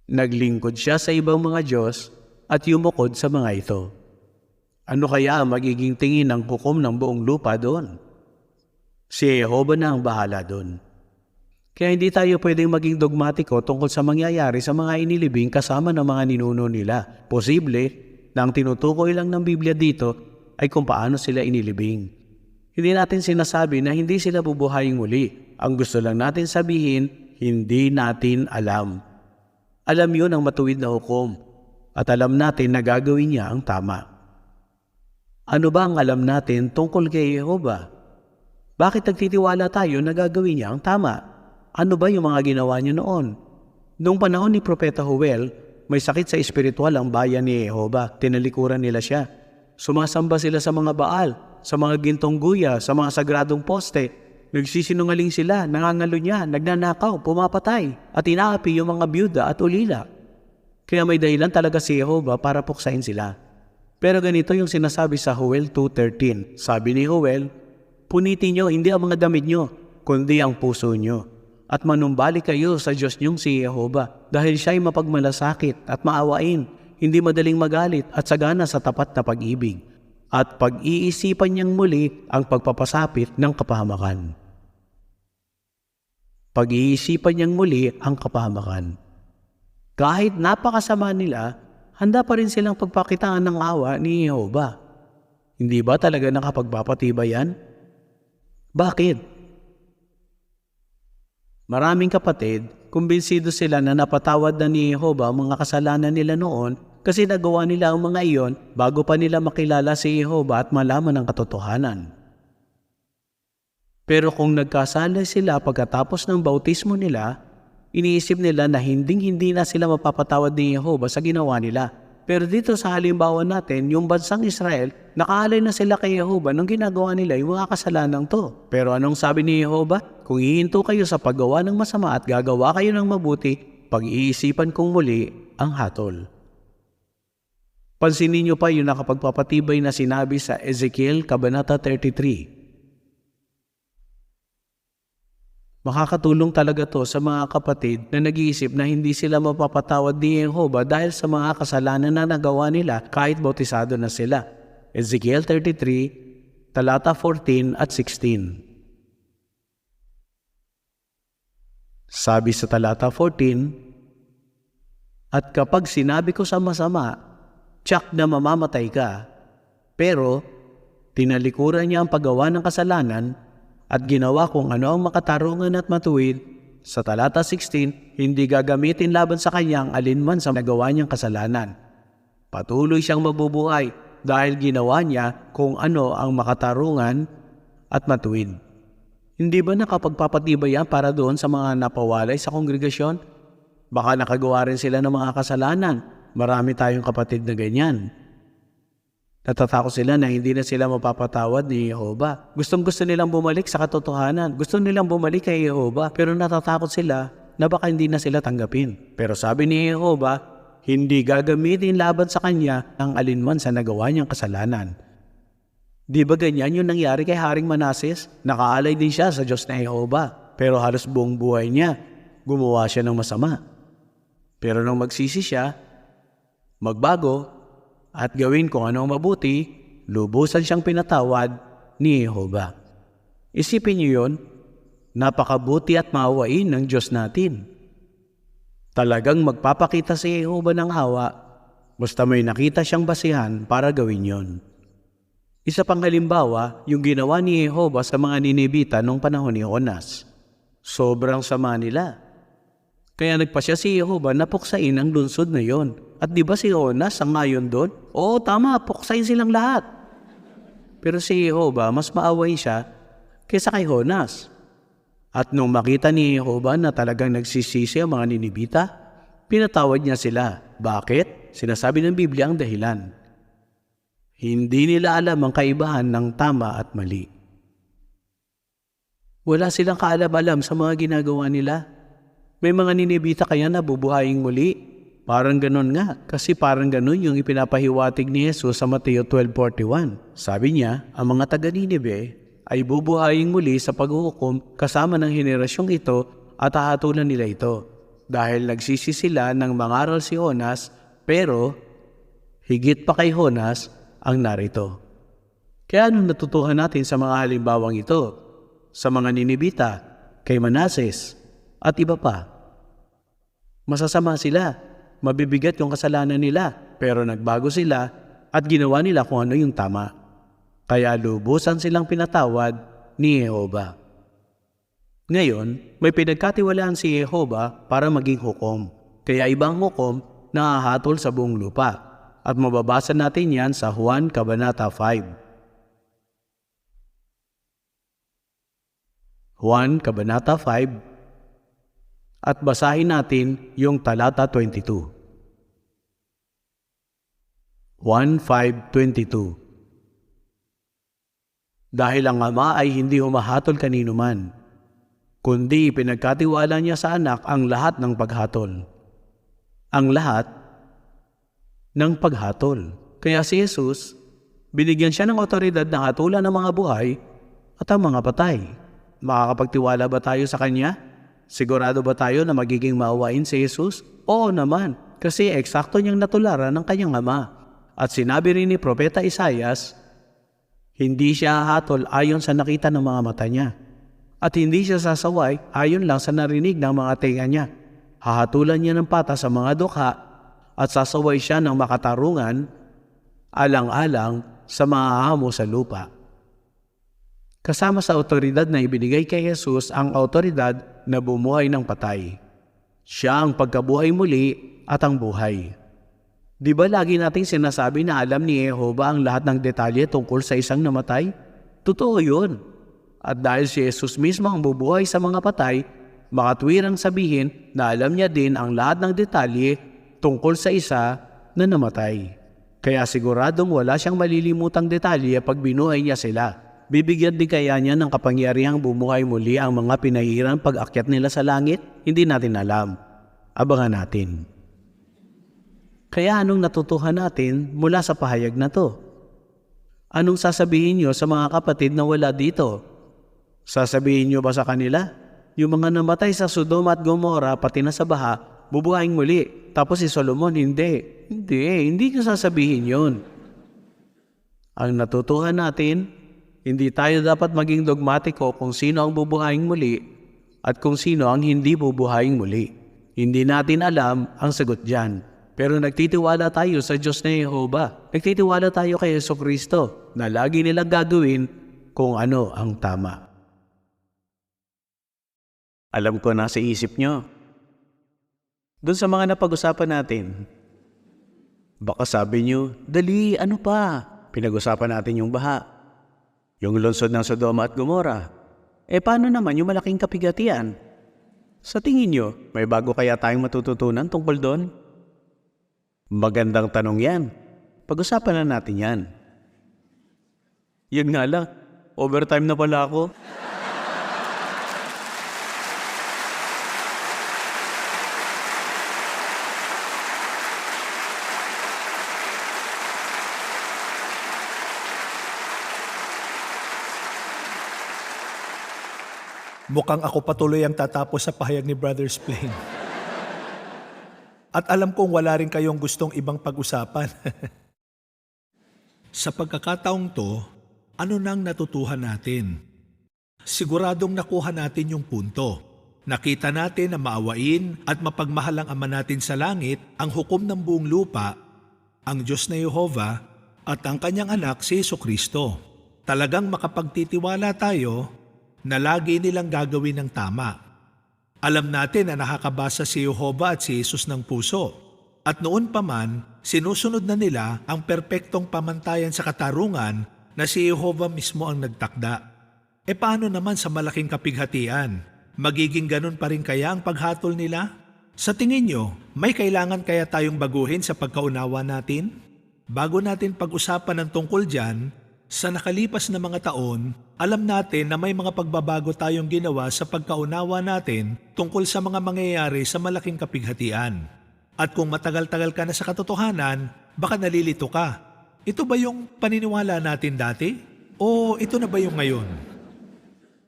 Naglingkod siya sa ibang mga Diyos at yumukod sa mga ito. Ano kaya ang magiging tingin ng hukom ng buong lupa doon? Si Jehova na ang bahala doon. Kaya hindi tayo pwedeng maging dogmatiko tungkol sa mangyayari sa mga inilibing kasama ng mga ninuno nila. Posible na ang tinutukoy lang ng Biblia dito ay kung paano sila inilibing. Hindi natin sinasabi na hindi sila bubuhayin muli. Ang gusto lang natin sabihin, hindi natin alam. Alam yun ang matuwid na hukom at alam natin na gagawin niya ang tama. Ano ba ang alam natin tungkol kay Jehova? Bakit nagtitiwala tayo na gagawin niya ang tama? Ano ba yung mga ginawa niya noon? Noong panahon ni Propeta Joel, may sakit sa espiritual ang bayan ni Jehova. Tinalikuran nila siya. Sumasamba sila sa mga Baal, sa mga gintong guya, sa mga sagradong poste. Nagsisinungaling sila, nangangalunya, nagnanakaw, pumapatay, at inaapi yung mga byuda at ulila. Kaya may dahilan talaga si Jehova para puksain sila. Pero ganito yung sinasabi sa Joel 2:13. Sabi ni Joel, punitin nyo hindi ang mga damit nyo, kundi ang puso nyo. At manumbalik kayo sa Diyos niyong si Jehova, dahil siya'y mapagmalasakit at maawain, hindi madaling magalit at sagana sa tapat na pag-ibig. At pag-iisipan niyang muli ang pagpapasapit ng kapahamakan. Pag-iisipan niyang muli ang kapahamakan. Kahit napakasama nila, handa pa rin silang pagpakitaan ng awa ni Jehova. Hindi ba talaga nakapagpapatibay yan? Bakit? Maraming kapatid, kumbinsido sila na napatawad na ni Jehova ang mga kasalanan nila noon kasi nagawa nila ang mga iyon bago pa nila makilala si Jehova at malaman ang katotohanan. Pero kung nagkasala sila pagkatapos ng bautismo nila, iniisip nila na hindi na sila mapapatawad ni Jehova sa ginawa nila. Pero dito sa halimbawa natin, yung bansang Israel, nakaalay na sila kay Jehova nung ginagawa nila yung mga kasalanang to. Pero anong sabi ni Jehova? Kung hihinto kayo sa paggawa ng masama at gagawa kayo ng mabuti, pag-iisipan kong muli ang hatol. Pansinin niyo pa yung nakapagpapatibay na sinabi sa Ezekiel Kabanata 33. Makakatulong talaga to sa mga kapatid na nag-iisip na hindi sila mapapatawad ni Jehova dahil sa mga kasalanan na nagawa nila kahit bautisado na sila. Ezekiel 33, talata 14 at 16. Sabi sa talata 14, At kapag sinabi ko sa masama, tiyak na mamamatay ka. Pero tinalikuran niya ang paggawa ng kasalanan at ginawa kung ano ang makatarungan at matuwid. Sa talata 16, hindi gagamitin laban sa kanya ang alinman sa nagawa niyang kasalanan. Patuloy siyang mabubuhay dahil ginawa niya kung ano ang makatarungan at matuwid. Hindi ba nakapagpapatibay yan para doon sa mga napawalay sa kongregasyon? Baka nakagawa rin sila ng mga kasalanan. Marami tayong kapatid na ganyan. Natatakot sila na hindi na sila mapapatawad ni Jehova. Gustong-gusto nilang bumalik sa katotohanan. Gusto nilang bumalik kay Jehova, pero natatakot sila na baka hindi na sila tanggapin. Pero sabi ni Jehova, hindi gagamitin laban sa kanya ang alinman sa nagawa niyang kasalanan. Di ba ganyan yung nangyari kay Haring Manases? Nakaalay din siya sa Diyos na Jehova, pero halos buong buhay niya, gumawa siya ng masama. Pero nung magsisi siya, magbago, at gawin kung ano ang mabuti, lubusan siyang pinatawad ni Jehova. Isipin niyo yun, napakabuti at maawain ng Diyos natin. Talagang magpapakita si Jehova ng awa, basta may nakita siyang basihan para gawin yon. Isa pang halimbawa, yung ginawa ni Jehova sa mga Ninibita noong panahon ni Jonas. Sobrang sama nila. Kaya nagpasya si Jehova na puksain ang lungsod na yon. At di ba si Jonas ang ngayon doon? Oo, tama, puksain silang lahat. Pero si Jehova, mas maaway siya kaysa kay Jonas. At nung makita ni Jehova na talagang nagsisisi ang mga Ninibita, pinatawad niya sila. Bakit? Sinasabi ng Biblia ang dahilan. Hindi nila alam ang kaibahan ng tama at mali. Wala silang kaalam-alam sa mga ginagawa nila. May mga Ninibita kaya na bubuhayin muli. Parang ganon nga, kasi parang ganon yung ipinapahiwatig ni Jesus sa Mateo 12:41. Sabi niya, ang mga taga-Ninibe ay bubuhayin muli sa paghuhukom kasama ng henerasyong ito at hahatulan nila ito. Dahil nagsisi sila ng mangaral si Jonas, pero higit pa kay Jonas ang narito. Kaya anong natutuhan natin sa mga halimbawang ito? Sa mga Ninibita, kay Manases, at iba pa. Masasama sila, mabibigat yung kasalanan nila, pero nagbago sila at ginawa nila kung ano yung tama. Kaya lubusan silang pinatawad ni Jehova. Ngayon, may pinagkatiwalaan si Jehova para maging hukom. Kaya ibang hukom na hahatol sa buong lupa. At mababasa natin yan sa Juan Kabanata 5. Juan Kabanata 5. At basahin natin yung talata 22. Juan 5:22. Dahil ang Ama ay hindi humahatol kanino man, kundi pinagkatiwala niya sa anak ang lahat ng paghatol. Ang lahat ng paghatol. Kaya si Jesus, binigyan siya ng otoridad na hatulan ng mga buhay at ang mga patay. Makakapagtiwala ba tayo sa Kanya? Sigurado ba tayo na magiging maawain si Jesus? Oo naman, kasi eksakto niyang natularan ng kanyang Ama. At sinabi rin ni Propeta Isaias, hindi siya hahatol ayon sa nakita ng mga mata niya. At hindi siya sasaway ayon lang sa narinig ng mga tenga niya. Hahatulan niya ng pata sa mga dukha at sasaway siya ng makatarungan alang-alang sa mga hamo sa lupa. Kasama sa otoridad na ibinigay kay Jesus ang otoridad na bumuhay ng patay. Siya ang pagkabuhay muli at ang buhay. Di ba lagi nating sinasabi na alam ni Jehova ang lahat ng detalye tungkol sa isang namatay? Totoo yun. At dahil si Jesus mismo ang bubuhay sa mga patay, makatwirang sabihin na alam niya din ang lahat ng detalye tungkol sa isa na namatay. Kaya siguradong wala siyang malilimutang detalye pag binuhay niya sila. Bibigyan din kaya niya ng kapangyarihang bumuhay muli ang mga pinahirang pag-akyat nila sa langit? Hindi natin alam. Abangan natin. Kaya anong natutuhan natin mula sa pahayag na to? Anong sasabihin niyo sa mga kapatid na wala dito? Sasabihin niyo ba sa kanila? Yung mga namatay sa Sodoma at Gomora pati na sa baha, bubuhayin muli. Tapos si Solomon, hindi. Hindi niyo sasabihin yun. Ang natutuhan natin, hindi tayo dapat maging dogmatiko kung sino ang bubuhayin muli at kung sino ang hindi bubuhayin muli. Hindi natin alam ang sagot dyan. Pero nagtitiwala tayo sa Diyos na Yehova. Nagtitiwala tayo kay Jesucristo na lagi nilang gagawin kung ano ang tama. Alam ko nasa isip nyo. Doon sa mga napag-usapan natin, baka sabi nyo, dali, ano pa? Pinag-usapan natin yung baha, yung lungsod ng Sodoma at Gomora. Paano naman yung malaking kapigatian? Sa tingin nyo, may bago kaya tayong matututunan tungkol doon? Magandang tanong yan. Pag-usapan na natin yan. Yun nga lang, overtime na pala ako. Mukhang ako patuloy ang tatapos sa pahayag ni Brother Splain. At alam kong wala rin kayong gustong ibang pag-usapan. Sa pagkakataong to, ano nang natutuhan natin? Siguradong nakuha natin yung punto. Nakita natin na maawain at mapagmahal ang Ama natin sa langit, ang hukom ng buong lupa, ang Diyos na Yehova, at ang kanyang anak si Jesucristo. Talagang makapagtitiwala tayo na lagi nilang gagawin ng tama. Alam natin na nakakabasa si Jehovah at si Jesus ng puso. At noon pa man, sinusunod na nila ang perpektong pamantayan sa katarungan na si Jehovah mismo ang nagtakda. Paano naman sa malaking kapighatian? Magiging ganun pa rin kaya ang paghatol nila? Sa tingin nyo, may kailangan kaya tayong baguhin sa pagkaunawa natin? Bago natin pag-usapan ng tungkol dyan, sa nakalipas na mga taon, alam natin na may mga pagbabago tayong ginawa sa pagkaunawa natin tungkol sa mga mangyayari sa malaking kapighatian. At kung matagal-tagal ka na sa katotohanan, baka nalilito ka. Ito ba yung paniniwala natin dati? O ito na ba yung ngayon?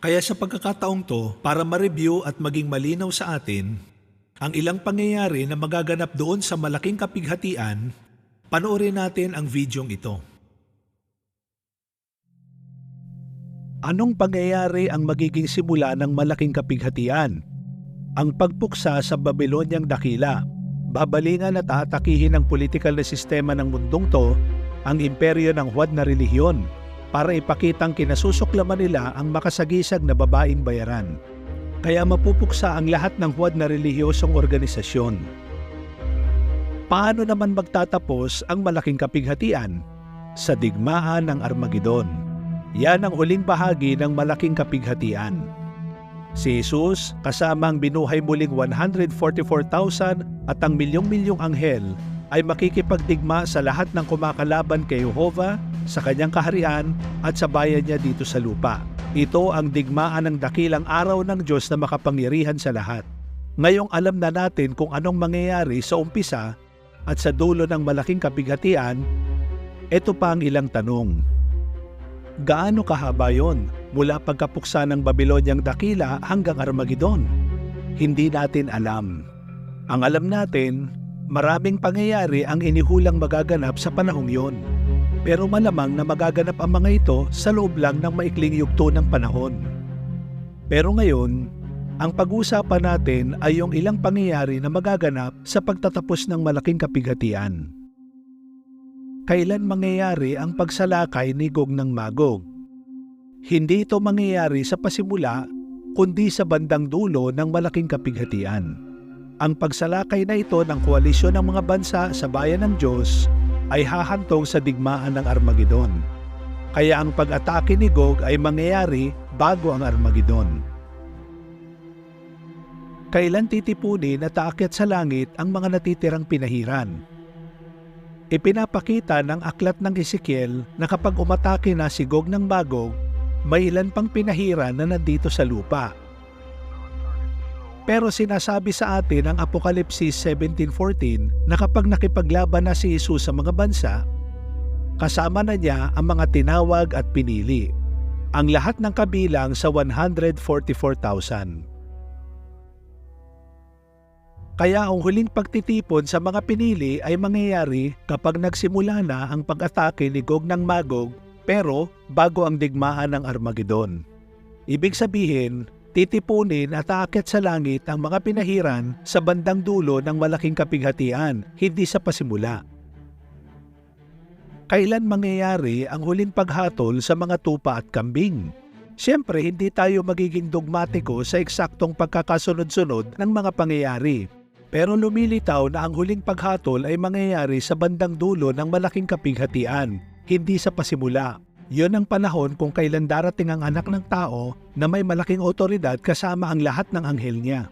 Kaya sa pagkakataong to, para ma-review at maging malinaw sa atin, ang ilang pangyayari na magaganap doon sa malaking kapighatian, panoorin natin ang videong ito. Anong pangyayari ang magiging simula ng malaking kapighatian? Ang pagpuksa sa Babilonyang dakila. Babalingan at aatakihin ng politikal na sistema ng mundong to ang imperyo ng huwad na relihiyon para ipakitang kinasusuklaman nila ang makasagisag na babaeng bayaran. Kaya mapupuksa ang lahat ng huwad na relihiyosong organisasyon. Paano naman magtatapos ang malaking kapighatian? Sa digmaan ng Armageddon. Yan ang huling bahagi ng malaking kapighatian. Si Jesus, kasama ang binuhay muling 144,000 at ang milyong-milyong anghel, ay makikipagdigma sa lahat ng kumakalaban kay Jehovah, sa kanyang kaharian at sa bayan niya dito sa lupa. Ito ang digmaan ng dakilang araw ng Diyos na makapangyarihan sa lahat. Ngayong alam na natin kung anong mangyayari sa umpisa at sa dulo ng malaking kapighatian, ito pa ang ilang tanong. Gaano kahaba yon mula pagkapuksa ng Babilonyang dakila hanggang Armageddon? Hindi natin alam. Ang alam natin, maraming pangyayari ang inihulang magaganap sa panahong yon. Pero malamang na magaganap ang mga ito sa loob lang ng maikling yugto ng panahon. Pero ngayon, ang pag-uusapan natin ay yung ilang pangyayari na magaganap sa pagtatapos ng malaking kapighatian. Kailan mangyayari ang pagsalakay ni Gog ng Magog? Hindi ito mangyayari sa pasimula, kundi sa bandang dulo ng malaking kapighatian. Ang pagsalakay na ito ng koalisyon ng mga bansa sa bayan ng Diyos ay hahantong sa digmaan ng Armageddon. Kaya ang pag-atake ni Gog ay mangyayari bago ang Armageddon. Kailan titipunin at aakyat sa langit ang mga natitirang pinahiran? Ipinapakita ng aklat ng Ezekiel na kapag umatake na si Gog ng Magog, may ilan pang pinahiran na nandito sa lupa. Pero sinasabi sa atin ang Apokalipsis 17:14 na kapag nakipaglaban na si Jesus sa mga bansa, kasama na niya ang mga tinawag at pinili, ang lahat ng kabilang sa 144,000. Kaya ang huling pagtitipon sa mga pinili ay mangyayari kapag nagsimula na ang pag-atake ni Gog ng Magog pero bago ang digmaan ng Armageddon. Ibig sabihin, Titipunin at aakyat sa langit ang mga pinahiran sa bandang dulo ng malaking kapighatian, hindi sa pasimula. Kailan mangyayari ang huling paghatol sa mga tupa at kambing? Siyempre, hindi tayo magiging dogmatiko sa eksaktong pagkakasunod-sunod ng mga pangyayari. Pero lumilitaw na ang huling paghatol ay mangyayari sa bandang dulo ng malaking kapighatian, hindi sa pasimula. Yon ang panahon kung kailan darating ang anak ng tao na may malaking otoridad kasama ang lahat ng anghel niya.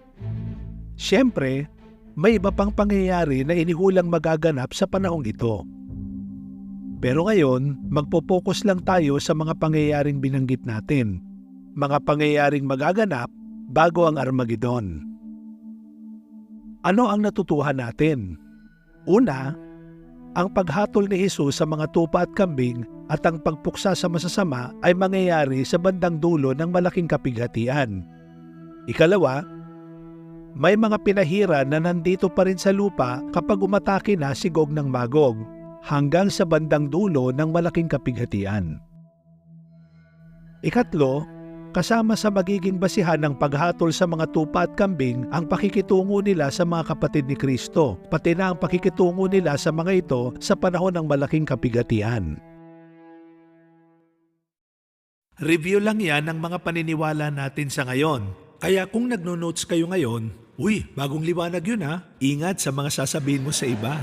Siyempre, may iba pang pangyayari na inihulang magaganap sa panahong ito. Pero ngayon, magpo-focus lang tayo sa mga pangyayaring binanggit natin. Mga pangyayaring magaganap bago ang Armageddon. Ano ang natutuhan natin? Una, ang paghatol ni Jesus sa mga tupa at kambing at ang pagpuksa sa masasama ay mangyayari sa bandang dulo ng malaking kapighatian. Ikalawa, may mga pinahiran na nandito pa rin sa lupa kapag umatake na si Gog ng Magog hanggang sa bandang dulo ng malaking kapighatian. Ikatlo, kasama sa magiging basihan ng paghatol sa mga tupa at kambing ang pakikitungo nila sa mga kapatid ni Kristo, pati na ang pakikitungo nila sa mga ito sa panahon ng malaking kapighatian. Review lang yan ng mga paniniwala natin sa ngayon. Kaya kung nagno-notes kayo ngayon, uy, bagong liwanag yun ha, ingat sa mga sasabihin mo sa iba.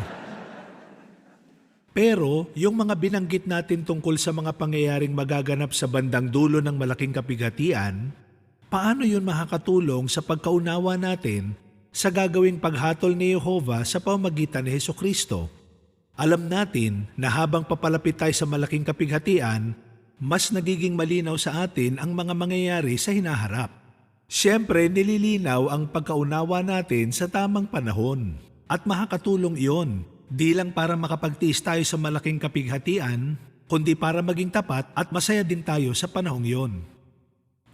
Pero yung mga binanggit natin tungkol sa mga pangyayaring magaganap sa bandang dulo ng malaking kapighatian, paano yun makakatulong sa pagkaunawa natin sa gagawing paghatol ni Jehovah sa pamamagitan ni Hesukristo? Alam natin na habang papalapit tayo sa malaking kapighatian, mas nagiging malinaw sa atin ang mga mangyayari sa hinaharap. Siyempre, nililinaw ang pagkaunawa natin sa tamang panahon. At makakatulong iyon, di lang para makapagtiis tayo sa malaking kapighatian, kundi para maging tapat at masaya din tayo sa panahong iyon.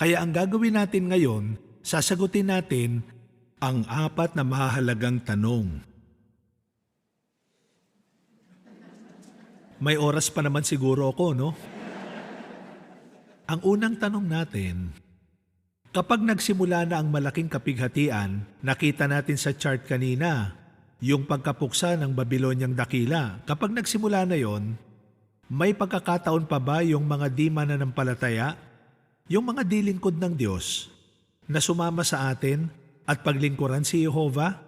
Kaya ang gagawin natin ngayon, sasagutin natin ang 4 na mahalagang tanong. May oras pa naman siguro ako, no? Ang unang tanong natin, kapag nagsimula na ang malaking kapighatian, nakita natin sa chart kanina, yung pagkapuksa ng Babilonyang dakila. Kapag nagsimula na yon, may pagkakataon pa ba yung mga di mananampalataya, yung mga di lingkod ng Diyos, na sumama sa atin at paglingkuran si Jehovah?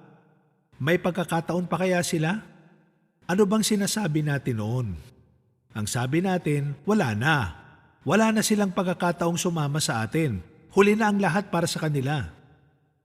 May pagkakataon pa kaya sila? Ano bang sinasabi natin noon? Ang sabi natin, wala na. Wala na silang pagkakataong sumama sa atin. Huli na ang lahat para sa kanila.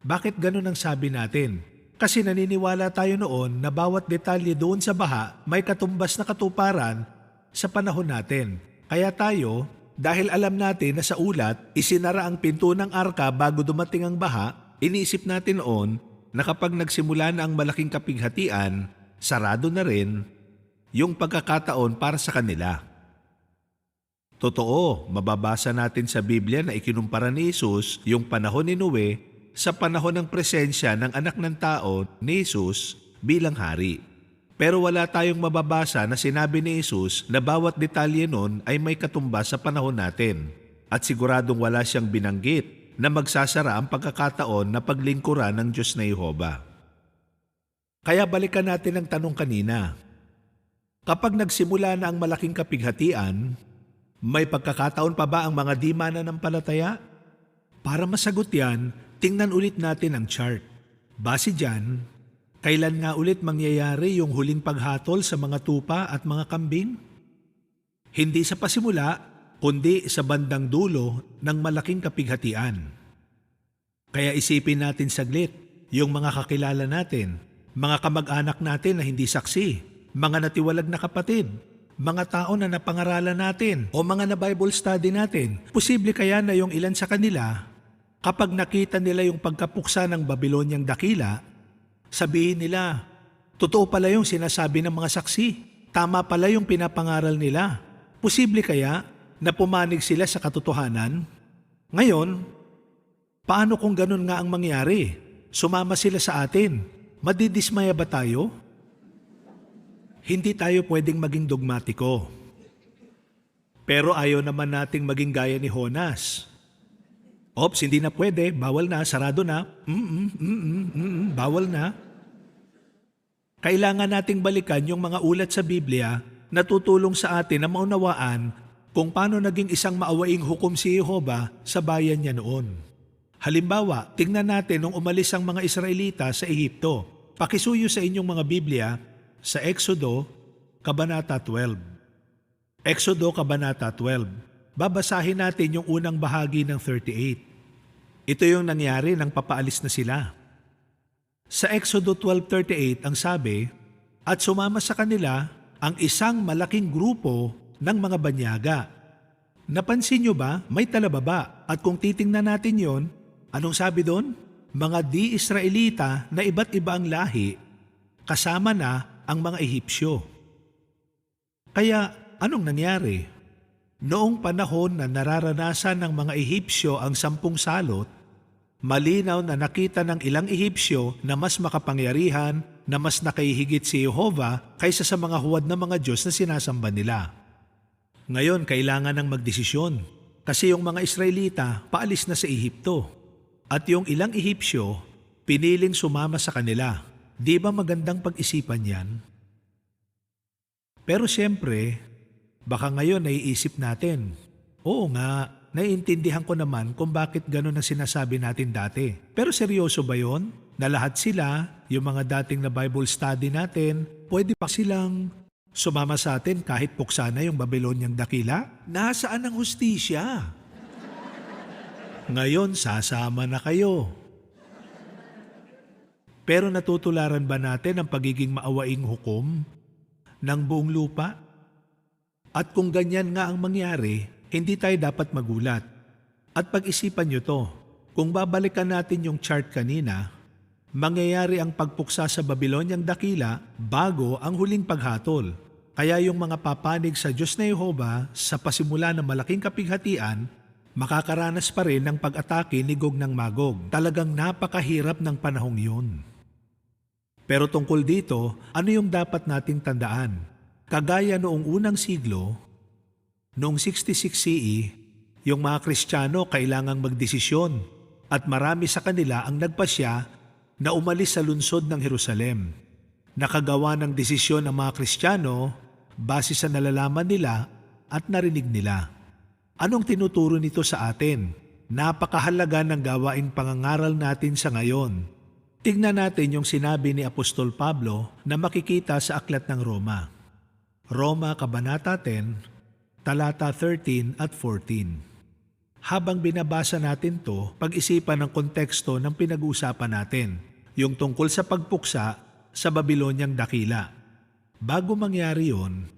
Bakit ganun ang sabi natin? Kasi naniniwala tayo noon na bawat detalye doon sa baha may katumbas na katuparan sa panahon natin. Kaya tayo, dahil alam natin na sa ulat, isinara ang pinto ng arka bago dumating ang baha, iniisip natin noon na kapag nagsimula na ang malaking kapighatian, sarado na rin yung pagkakataon para sa kanila. Totoo, mababasa natin sa Biblia na ikinumpara ni Jesus yung panahon ni Noe sa panahon ng presensya ng anak ng tao ni Jesus bilang hari. Pero wala tayong mababasa na sinabi ni Jesus na bawat detalye nun ay may katumbas sa panahon natin. At siguradong wala siyang binanggit na magsasara ang pagkakataon na paglingkuran ng Diyos na Jehovah. Kaya balikan natin ang tanong kanina. Kapag nagsimula na ang malaking kapighatian, may pagkakataon pa ba ang mga di mananampalataya? Para masagot yan, tingnan ulit natin ang chart. Base dyan, kailan nga ulit mangyayari yung huling paghatol sa mga tupa at mga kambing? Hindi sa pasimula, kundi sa bandang dulo ng malaking kapighatian. Kaya isipin natin saglit, yung mga kakilala natin, mga kamag-anak natin na hindi saksi, mga natiwalag na kapatid, mga tao na napangaralan natin o mga na-Bible study natin. Posible kaya na yung ilan sa kanila, kapag nakita nila yung pagkapuksa ng Babilonyang dakila, sabihin nila, totoo pala yung sinasabi ng mga saksi. Tama pala yung pinapangaral nila. Posible kaya na pumanig sila sa katotohanan? Ngayon, paano kung ganun nga ang mangyari? Sumama sila sa atin. Madidismaya ba tayo? Hindi tayo pwedeng maging dogmatiko. Pero ayaw naman nating maging gaya ni Jonas. Ops, hindi na pwede, bawal na, sarado na, bawal na. Kailangan nating balikan yung mga ulat sa Biblia na tutulong sa atin na maunawaan kung paano naging isang maawaing hukom si Jehova sa bayan niya noon. Halimbawa, tingnan natin nung umalis ang mga Israelita sa Ehipto. Pakisuyo sa inyong mga Biblia sa Exodo, Kabanata 12. Exodo, Kabanata 12. Babasahin natin yung unang bahagi ng 38. Ito yung nangyari nang papaalis na sila. Sa Exodo 12:38 ang sabi, at sumama sa kanila ang isang malaking grupo ng mga banyaga. Napansin nyo ba, may talababa, at kung titingnan natin yon, anong sabi doon? Mga di-Israelita na iba't iba ang lahi, kasama na ang mga Ehipsyo. Kaya anong nangyari? Noong panahon na nararanasan ng mga Ehipsyo ang 10 salot, malinaw na nakita ng ilang Ehipsyo na mas makapangyarihan, na mas nakahihigit si Jehova kaysa sa mga huwad na mga Diyos na sinasamba nila. Ngayon, kailangan ng magdesisyon kasi yung mga Israelita paalis na sa Ehipto at yung ilang Ehipsyo piniling sumama sa kanila. Di ba magandang pag-isipan yan? Pero siyempre, baka ngayon naiisip natin, oo nga, naiintindihan ko naman kung bakit gano'n ang sinasabi natin dati. Pero seryoso ba yon? Na lahat sila, yung mga dating na Bible study natin, pwede pa silang sumama sa atin kahit puksa na yung Babyloniang dakila? Nasaan ang hustisya? Ngayon, sasama na kayo. Pero natutularan ba natin ang pagiging maawaing hukom ng buong lupa? At kung ganyan nga ang mangyari, hindi tayo dapat magulat. At pag-isipan nyo to, kung babalikan natin yung chart kanina, mangyayari ang pagpuksa sa Babyloniang dakila bago ang huling paghatol. Kaya yung mga papanig sa Diyos na Jehova sa pasimula ng malaking kapighatian, makakaranas pa rin ng pag-atake ni Gog ng Magog. Talagang napakahirap ng panahong yun. Pero tungkol dito, ano yung dapat nating tandaan? Kagaya noong unang siglo, noong 66 CE, yung mga Kristiyano kailangang magdesisyon at marami sa kanila ang nagpasya na umalis sa lungsod ng Jerusalem. Nakagawa ng desisyon ang mga Kristiyano base sa nalalaman nila at narinig nila. Anong tinuturo nito sa atin? Napakahalaga ng gawaing pangangaral natin sa ngayon. Tingnan natin yung sinabi ni Apostol Pablo na makikita sa Aklat ng Roma. Roma, Kabanata 10, talata 13 at 14. Habang binabasa natin to, pag-isipan ng konteksto ng pinag-uusapan natin, yung tungkol sa pagpuksa sa Babyloniang dakila. Bago mangyari yon,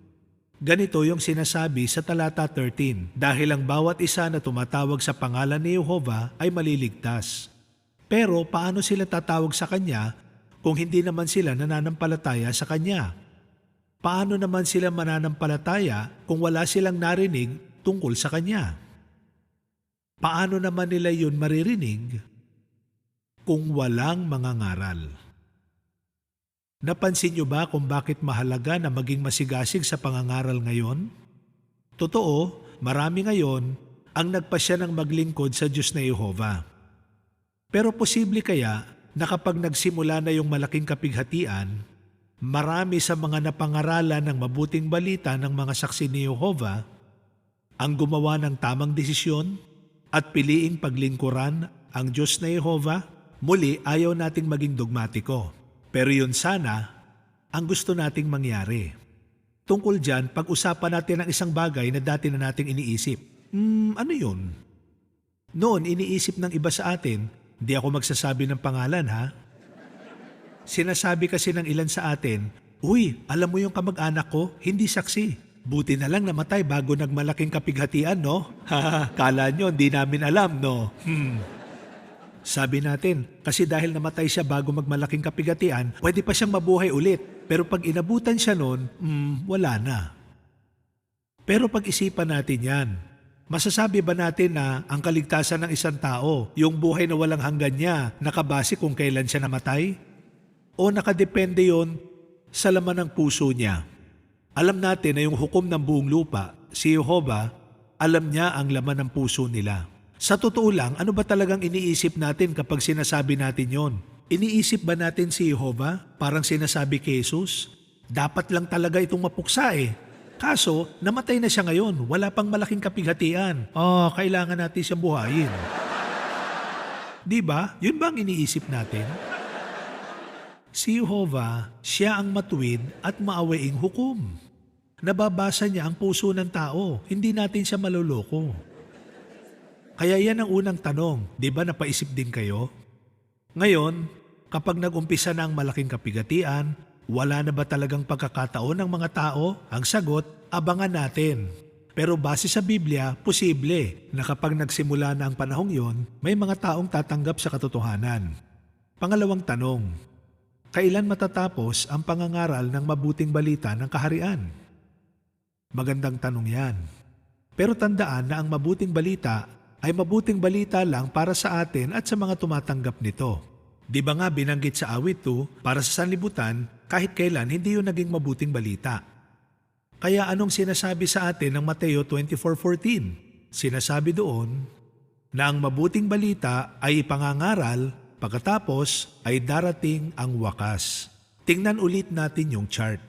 ganito yung sinasabi sa talata 13, dahil ang bawat isa na tumatawag sa pangalan ni Jehova ay maliligtas. Pero paano sila tatawag sa Kanya kung hindi naman sila nananampalataya sa Kanya? Paano naman sila mananampalataya kung wala silang narinig tungkol sa Kanya? Paano naman nila yun maririnig kung walang mga ngaral? Napansin niyo ba kung bakit mahalaga na maging masigasig sa pangangaral ngayon? Totoo, marami ngayon ang nagpasya ng maglingkod sa Diyos na Jehova. Pero posible kaya na kapag nagsimula na yung malaking kapighatian, marami sa mga napangaralan ng mabuting balita ng mga saksi ni Jehova ang gumawa ng tamang desisyon at piliing paglingkuran ang Diyos na Jehova. Muli, ayaw nating maging dogmatiko. Pero yun sana ang gusto nating mangyari. Tungkol dyan, pag-usapan natin ang isang bagay na dati na nating iniisip. Ano yun? Noon, iniisip ng iba sa atin, di ako magsasabi ng pangalan ha. Sinasabi kasi ng ilan sa atin, uy, alam mo yung kamag-anak ko, hindi saksi. Buti na lang namatay bago nagmalaking kapighatian, no? Kala nyo, hindi namin alam, no? Sabi natin, kasi dahil namatay siya bago magmalaking kapighatian, pwede pa siyang mabuhay ulit. Pero pag inabutan siya noon, wala na. Pero pag-isipan natin yan. Masasabi ba natin na ang kaligtasan ng isang tao, yung buhay na walang hanggan niya, nakabase kung kailan siya namatay? O nakadepende yon sa laman ng puso niya? Alam natin na yung hukom ng buong lupa, si Jehova, alam niya ang laman ng puso nila. Sa totoo lang, ano ba talagang iniisip natin kapag sinasabi natin yon? Iniisip ba natin si Jehovah? Parang sinasabi kay Jesus, dapat lang talaga itong mapuksa eh. Kaso, namatay na siya ngayon. Wala pang malaking kapighatian. Kailangan natin siyang buhayin. Di ba? Yun ba ang iniisip natin? Si Jehovah, siya ang matuwid at maawaing hukom. Nababasa niya ang puso ng tao. Hindi natin siya maloloko. Kaya yan ang unang tanong, di ba napaisip din kayo? Ngayon, kapag nag-umpisa na ang malaking kapigatian, wala na ba talagang pagkakataon ng mga tao? Ang sagot, abangan natin. Pero base sa Biblia, posible na kapag nagsimula na ang panahong yon, may mga taong tatanggap sa katotohanan. Pangalawang tanong, kailan matatapos ang pangangaral ng mabuting balita ng kaharian? Magandang tanong yan. Pero tandaan na ang mabuting balita ay mabuting balita lang para sa atin at sa mga tumatanggap nito. Di ba nga binanggit sa awit 2, para sa sanlibutan, kahit kailan hindi yun naging mabuting balita. Kaya anong sinasabi sa atin ng Mateo 24:14? Sinasabi doon na ang mabuting balita ay ipangangaral, pagkatapos ay darating ang wakas. Tingnan ulit natin yung chart.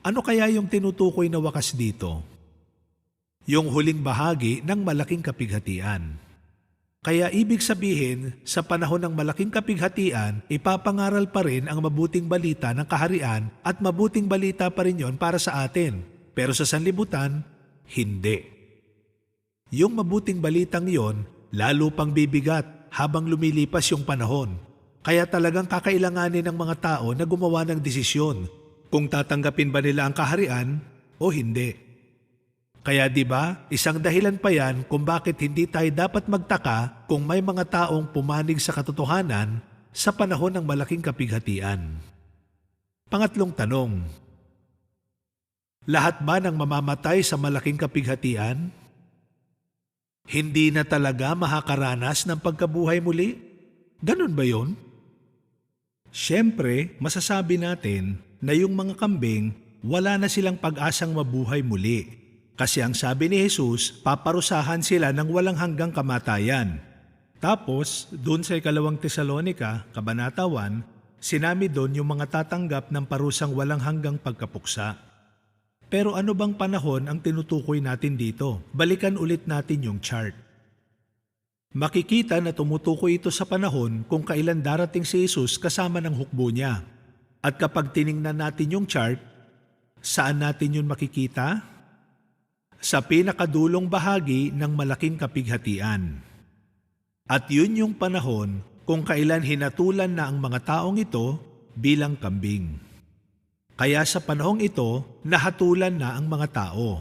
Ano kaya yung tinutukoy na wakas dito? Yung huling bahagi ng malaking kapighatian. Kaya ibig sabihin, sa panahon ng malaking kapighatian, ipapangaral pa rin ang mabuting balita ng kaharian at mabuting balita pa rin yon para sa atin. Pero sa sanlibutan, hindi. Yung mabuting balitang yon, lalo pang bibigat habang lumilipas yung panahon. Kaya talagang kakailanganin ng mga tao na gumawa ng desisyon kung tatanggapin ba nila ang kaharian o hindi. Kaya di ba, isang dahilan pa yan kung bakit hindi tayo dapat magtaka kung may mga taong pumanig sa katotohanan sa panahon ng malaking kapighatian. Pangatlong tanong, lahat ba ng mamamatay sa malaking kapighatian? Hindi na talaga makakaranas ng pagkabuhay muli? Ganun ba yun? Siyempre, masasabi natin na yung mga kambing wala na silang pag-asang mabuhay muli. Kasi ang sabi ni Jesus, paparusahan sila ng walang hanggang kamatayan. Tapos, dun sa 2 Tesalonica, Kabanata 1, sinami doon yung mga tatanggap ng parusang walang hanggang pagkapuksa. Pero ano bang panahon ang tinutukoy natin dito? Balikan ulit natin yung chart. Makikita na tumutukoy ito sa panahon kung kailan darating si Jesus kasama ng hukbo niya. At kapag tiningnan natin yung chart, saan natin yun makikita? Sa pinakadulong bahagi ng malaking kapighatian. At yun yung panahon kung kailan hinatulan na ang mga taong ito bilang kambing. Kaya sa panahong ito, nahatulan na ang mga tao.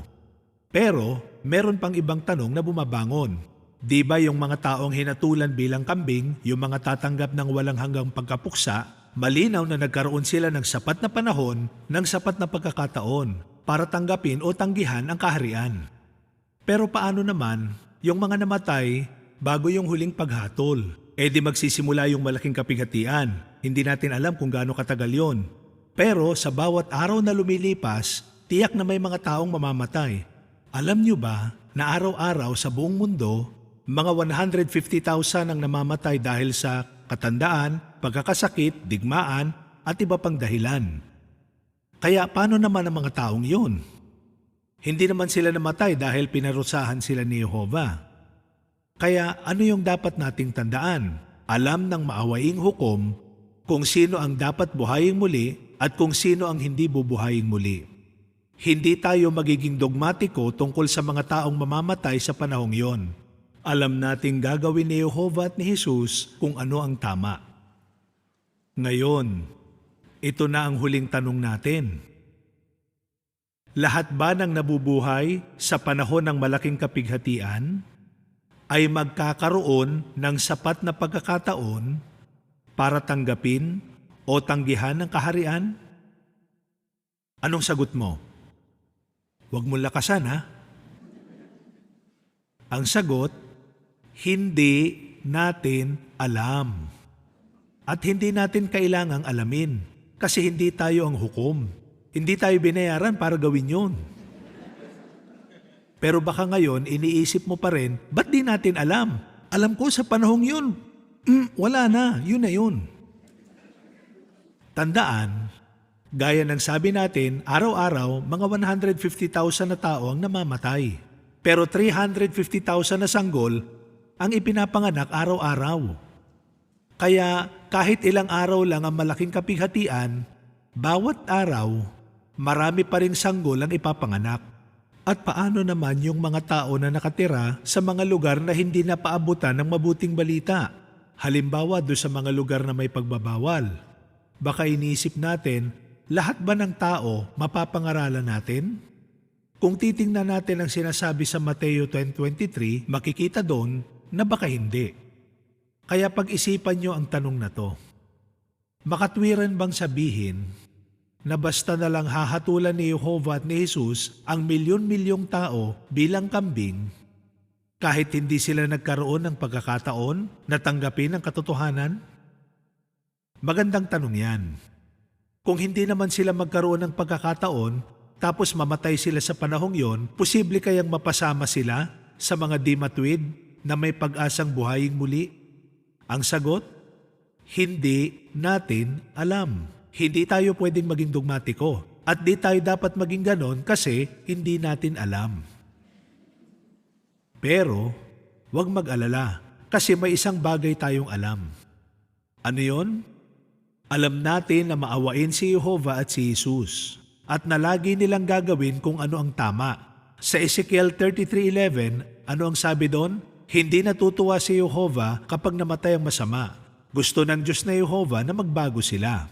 Pero meron pang ibang tanong na bumabangon. Di ba yung mga taong hinatulan bilang kambing, yung mga tatanggap ng walang hanggang pagkapuksa, malinaw na nagkaroon sila ng sapat na panahon, ng sapat na pagkakataon para tanggapin o tanggihan ang kaharian. Pero paano naman yung mga namatay bago yung huling paghatol? Di magsisimula yung malaking kapighatian. Hindi natin alam kung gaano katagal yon. Pero sa bawat araw na lumilipas, tiyak na may mga taong mamamatay. Alam nyo ba na araw-araw sa buong mundo, mga 150,000 ang namamatay dahil sa katandaan, pagkakasakit, digmaan at iba pang dahilan. Kaya paano naman ang mga taong yun? Hindi naman sila namatay dahil pinarusahan sila ni Jehovah. Kaya ano yung dapat nating tandaan? Alam ng maawaing hukom kung sino ang dapat buhayin muli at kung sino ang hindi bubuhayin muli. Hindi tayo magiging dogmatiko tungkol sa mga taong mamamatay sa panahong yon. Alam nating gagawin ni Jehovah at ni Jesus kung ano ang tama. Ngayon, ito na ang huling tanong natin. Lahat ba ng nabubuhay sa panahon ng malaking kapighatian ay magkakaroon ng sapat na pagkakataon para tanggapin o tanggihan ng kaharian? Anong sagot mo? Huwag mong lakasan, ha? Ang sagot, hindi natin alam. At hindi natin kailangang alamin kasi hindi tayo ang hukom. Hindi tayo binayaran para gawin yun. Pero baka ngayon iniisip mo pa rin, ba't di natin alam? Alam ko sa panahong yun, wala na, yun na yun. Tandaan, gaya ng sabi natin, araw-araw mga 150,000 na tao ang namamatay. Pero 350,000 na sanggol ang ipinapanganak araw-araw. Kaya kahit ilang araw lang ang malaking kapighatian, bawat araw, marami pa ring sanggol ang ipapanganak. At paano naman yung mga tao na nakatira sa mga lugar na hindi napaabutan ng mabuting balita? Halimbawa doon sa mga lugar na may pagbabawal. Baka iniisip natin, lahat ba ng tao mapapangaralan natin? Kung titingnan natin ang sinasabi sa Mateo 10:23, makikita doon na baka hindi. Kaya pag-isipan nyo ang tanong na to. Makatwiran bang sabihin na basta na lang hahatulan ni Jehovah at ni Jesus ang milyon-milyong tao bilang kambing, kahit hindi sila nagkaroon ng pagkakataon na tanggapin ang katotohanan? Magandang tanong yan. Kung hindi naman sila magkaroon ng pagkakataon, tapos mamatay sila sa panahong yon, posible kayang mapasama sila sa mga di matuwid na may pag-asang buhayin muli? Ang sagot, hindi natin alam. Hindi tayo pwedeng maging dogmatiko at di tayo dapat maging ganon kasi hindi natin alam. Pero, huwag mag-alala kasi may isang bagay tayong alam. Ano yon? Alam natin na maawain si Jehovah at si Jesus at na lagi nilang gagawin kung ano ang tama. Sa Ezekiel 33:11, ano ang sabi doon? Hindi natutuwa si Jehovah kapag namatay ang masama. Gusto ng Diyos na Jehovah na magbago sila.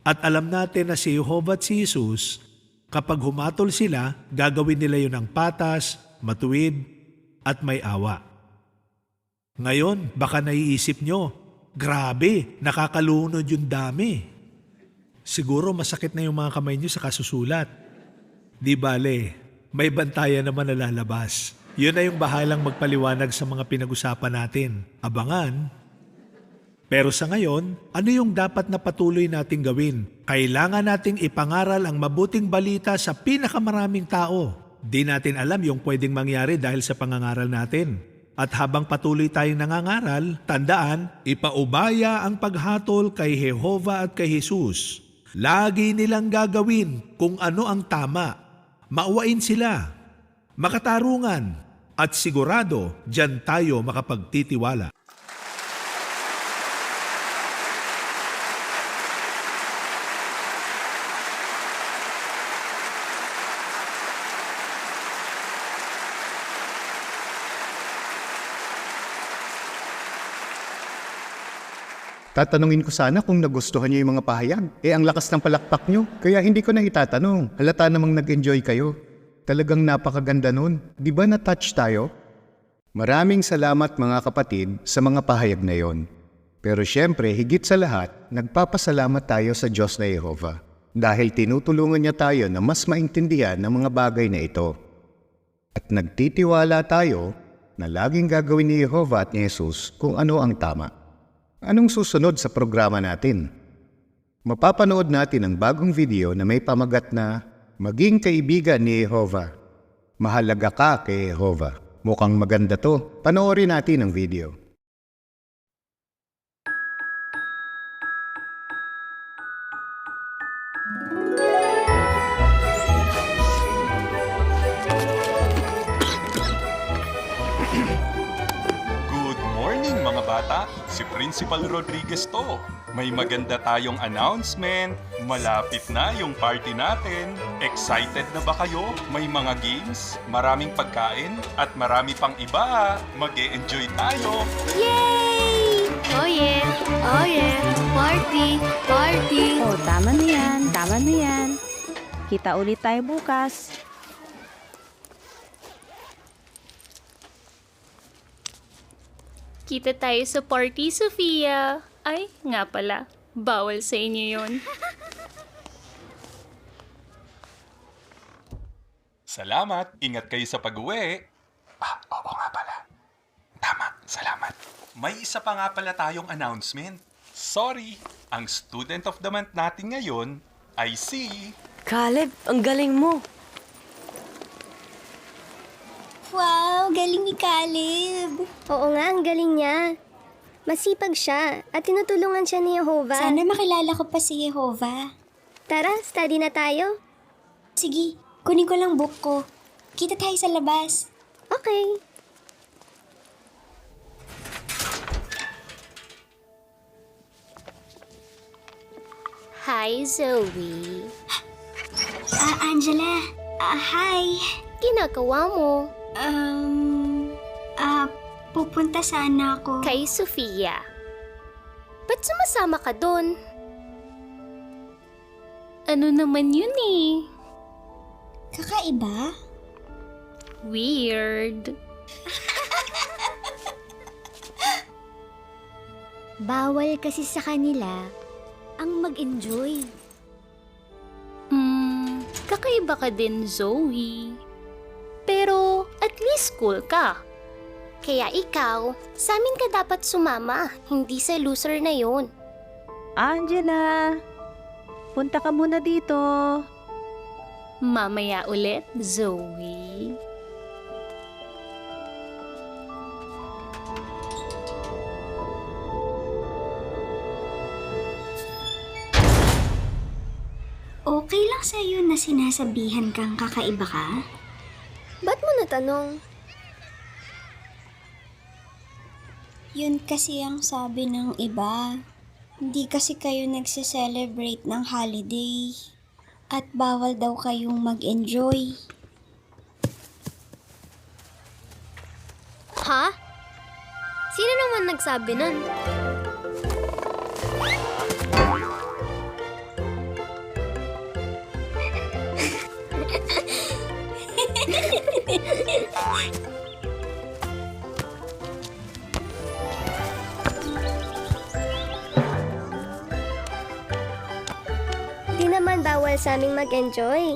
At alam natin na si Jehovah at si Jesus, kapag humatol sila, gagawin nila yun ng patas, matuwid, at may awa. Ngayon, baka naiisip nyo, grabe, nakakalunod yung dami. Siguro masakit na yung mga kamay nyo sa kasusulat. Di bale, may bantayan naman na lalabas. Yun na yung bahalang magpaliwanag sa mga pinag-usapan natin. Abangan. Pero sa ngayon, ano yung dapat na patuloy nating gawin? Kailangan nating ipangaral ang mabuting balita sa pinakamaraming tao. Di natin alam yung pwedeng mangyari dahil sa pangangaral natin. At habang patuloy tayong nangangaral, tandaan, ipaubaya ang paghatol kay Jehovah at kay Jesus. Lagi nilang gagawin kung ano ang tama. Mauwain sila, makatarungan, at sigurado diyan tayo makapagtitiwala. Tatanungin ko sana kung nagustuhan niyo yung mga pahayag. Ang lakas ng palakpak niyo, kaya hindi ko na itatanong. Halata namang nag-enjoy kayo. Talagang napakaganda nun. Di ba na-touch tayo? Maraming salamat mga kapatid sa mga pahayag na yon. Pero syempre, higit sa lahat, nagpapasalamat tayo sa Diyos na Jehovah. Dahil tinutulungan niya tayo na mas maintindihan ng mga bagay na ito. At nagtitiwala tayo na laging gagawin ni Jehovah at ni Jesus kung ano ang tama. Anong susunod sa programa natin? Mapapanood natin ang bagong video na may pamagat na Maging Kaibigan ni Jehovah. Mahalaga ka kay Jehovah. Mukhang maganda to. Panoorin natin ang video. Mga bata, si Principal Rodriguez to. May maganda tayong announcement. Malapit na yung party natin. Excited na ba kayo? May mga games, maraming pagkain, at marami pang iba. Mag-e-enjoy tayo. Yay! Oh yeah! Oh yeah! Party! Party! Oh, tama na yan. Tama na yan. Kita ulit tayo bukas. Kita tayo sa party, Sofia. Ay, nga pala. Bawal sa inyo yun. Salamat. Ingat kayo sa pag-uwi. Oo nga pala. Tama. Salamat. May isa pa nga pala tayong announcement. Sorry. Ang student of the month natin ngayon ay si... Caleb, ang galing mo. Wow, galing ni Caleb. Oo nga, ang galing niya. Masipag siya at tinutulungan siya ni Jehovah. Sana makilala ko pa si Jehovah. Tara, study na tayo. Sige, kunin ko lang book ko. Kita tayo sa labas. Okay. Hi, Zoe. Angela. Hi. Ginagawa mo? Pupunta sana ako. Kay Sofia. Ba't sumasama ka doon? Ano naman yun eh? Kakaiba? Weird. Bawal kasi sa kanila ang mag-enjoy. Kakaiba ka din, Zoe. Pero at least cool ka. Kaya ikaw, sa amin ka dapat sumama, hindi sa loser na yon. Angela, punta ka muna dito. Mamaya ulit, Zoe. Okay lang sa'yo na sinasabihan kang kakaiba ka? Ba't mo natanong? Yun kasi ang sabi ng iba. Hindi kasi kayo nagse-celebrate ng holiday. At bawal daw kayong mag-enjoy. Ha? Sino naman nagsabi nun? Di naman bawal sa aming mag-enjoy.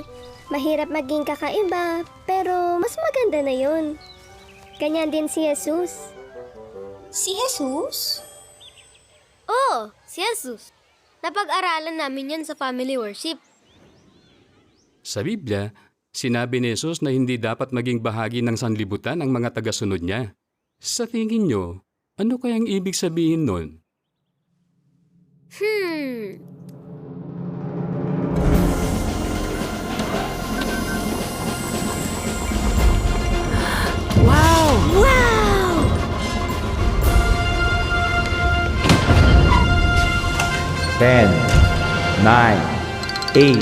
Mahirap maging kakaiba, pero mas maganda na yun. Ganyan din si Jesus. Si Jesus? Oo, si Jesus. Napag-aralan namin yan sa family worship. Sa Biblia, sinabi ni Jesus na hindi dapat maging bahagi ng sanlibutan ang mga tagasunod niya. Sa tingin nyo, ano kayang ibig sabihin nun? Wow! 10, 9, 8,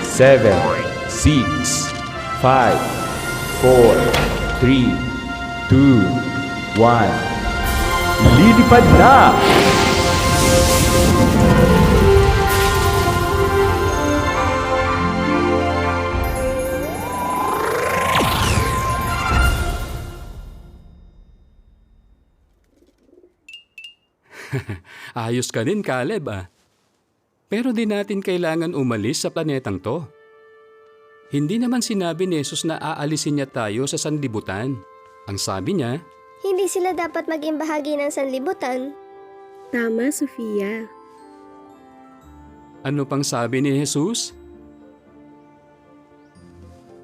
7, 6, 5, 4, 3, 2, 1. Lilipad na! Ayos ka din, Caleb ah. Pero di natin kailangan umalis sa planetang to. Hindi naman sinabi ni Jesus na aalisin niya tayo sa sanlibutan. Ang sabi niya, Hindi sila dapat maging bahagi ng sanlibutan. Tama, Sofia. ano pang sabi ni Jesus?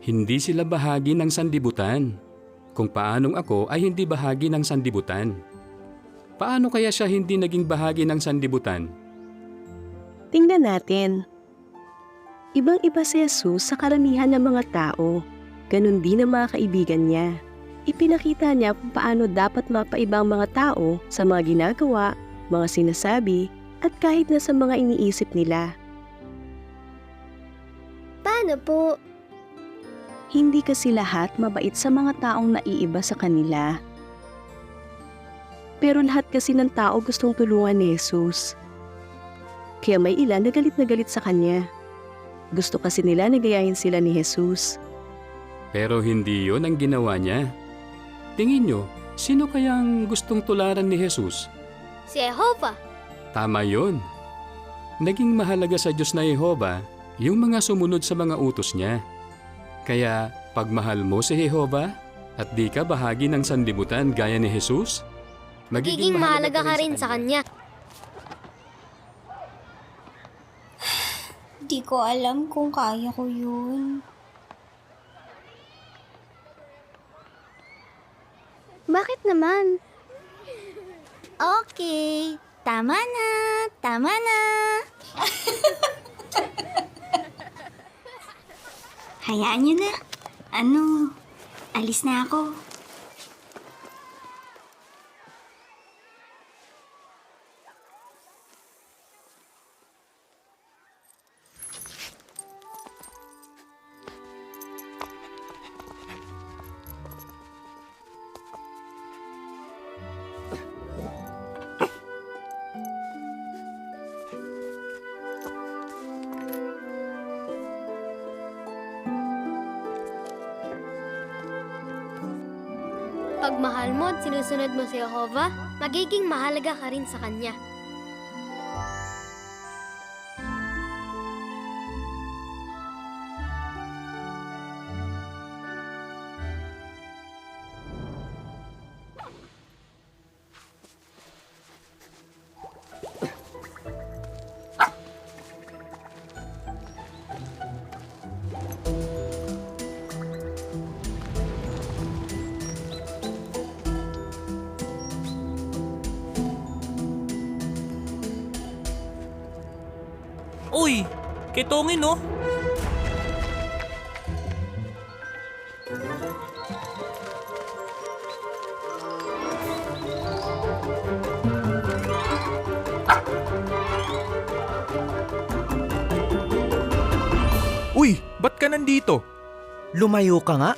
Hindi sila bahagi ng sanlibutan. Kung paanong ako ay hindi bahagi ng sanlibutan. Paano kaya siya hindi naging bahagi ng sanlibutan? Tingnan natin. Ibang-iba si Jesus sa karamihan ng mga tao. Ganon din ang mga kaibigan niya. Ipinakita niya kung paano dapat mapaibang mga tao sa mga ginagawa, mga sinasabi, at kahit na sa mga iniisip nila. Paano po? Hindi kasi lahat mabait sa mga taong naiiba sa kanila. Pero lahat kasi ng tao gustong tulungan ni Jesus. Kaya may ilan na galit sa kanya. Gusto kasi nila na gayahin sila ni Jesus. Pero hindi yon ang ginawa niya. Tingin nyo, sino kayang gustong tularan ni Jesus? Si Jehovah. Tama yon. Naging mahalaga sa Diyos na Jehovah yung mga sumunod sa mga utos niya. Kaya pagmahal mo si Jehovah at di ka bahagi ng sanlibutan gaya ni Jesus, magiging mahalaga ka rin sa kanya. Di ko alam kung kaya ko yun. naman. Okay, tama na, tama na. Hayaan niyo na. Alis na ako. Pag mahal mo at sinusunod mo si Jehovah, magiging mahalaga ka rin sa Kanya. Uy! Kitongin, no? Uy, ba't ka nandito? Lumayo ka nga.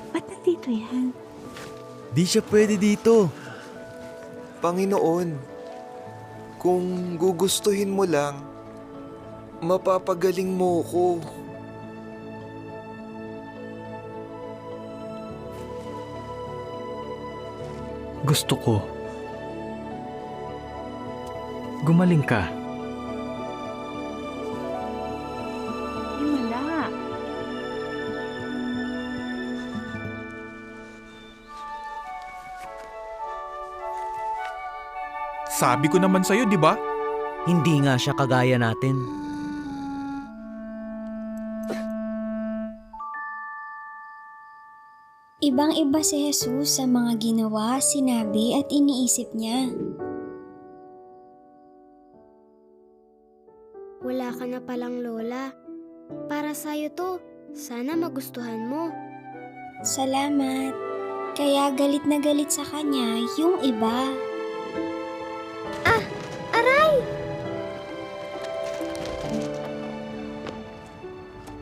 Ba't nandito yan? Di siya pwede dito. Panginoon, kung gugustuhin mo lang, mapapagaling mo ko. Gusto ko. Gumaling ka. Himala. Sabi ko naman sa'yo, di ba? Hindi nga siya kagaya natin. Ibang-iba si Jesus sa mga ginawa, sinabi at iniisip niya. Wala ka na palang lola. Para sa'yo to. Sana magustuhan mo. Salamat. Kaya galit na galit sa kanya yung iba. Ah! Aray!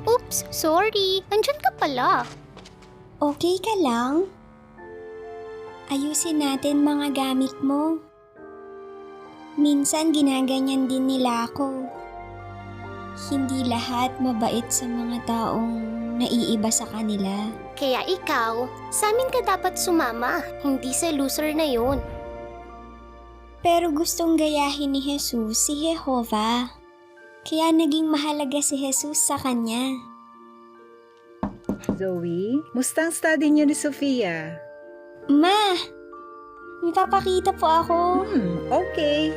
Oops! Sorry. Andyan ka pala. Okay ka lang? Ayusin natin mga gamit mo. Minsan ginaganyan din nila ako. Hindi lahat mabait sa mga taong naiiba sa kanila. Kaya ikaw, sa amin ka dapat sumama, hindi sa loser na yun. Pero gustong gayahin ni Jesus si Jehovah. Kaya naging mahalaga si Jesus sa kanya. Zoe, musta ang study niyo ni Sofia? Ma! May papakita po ako. Okay.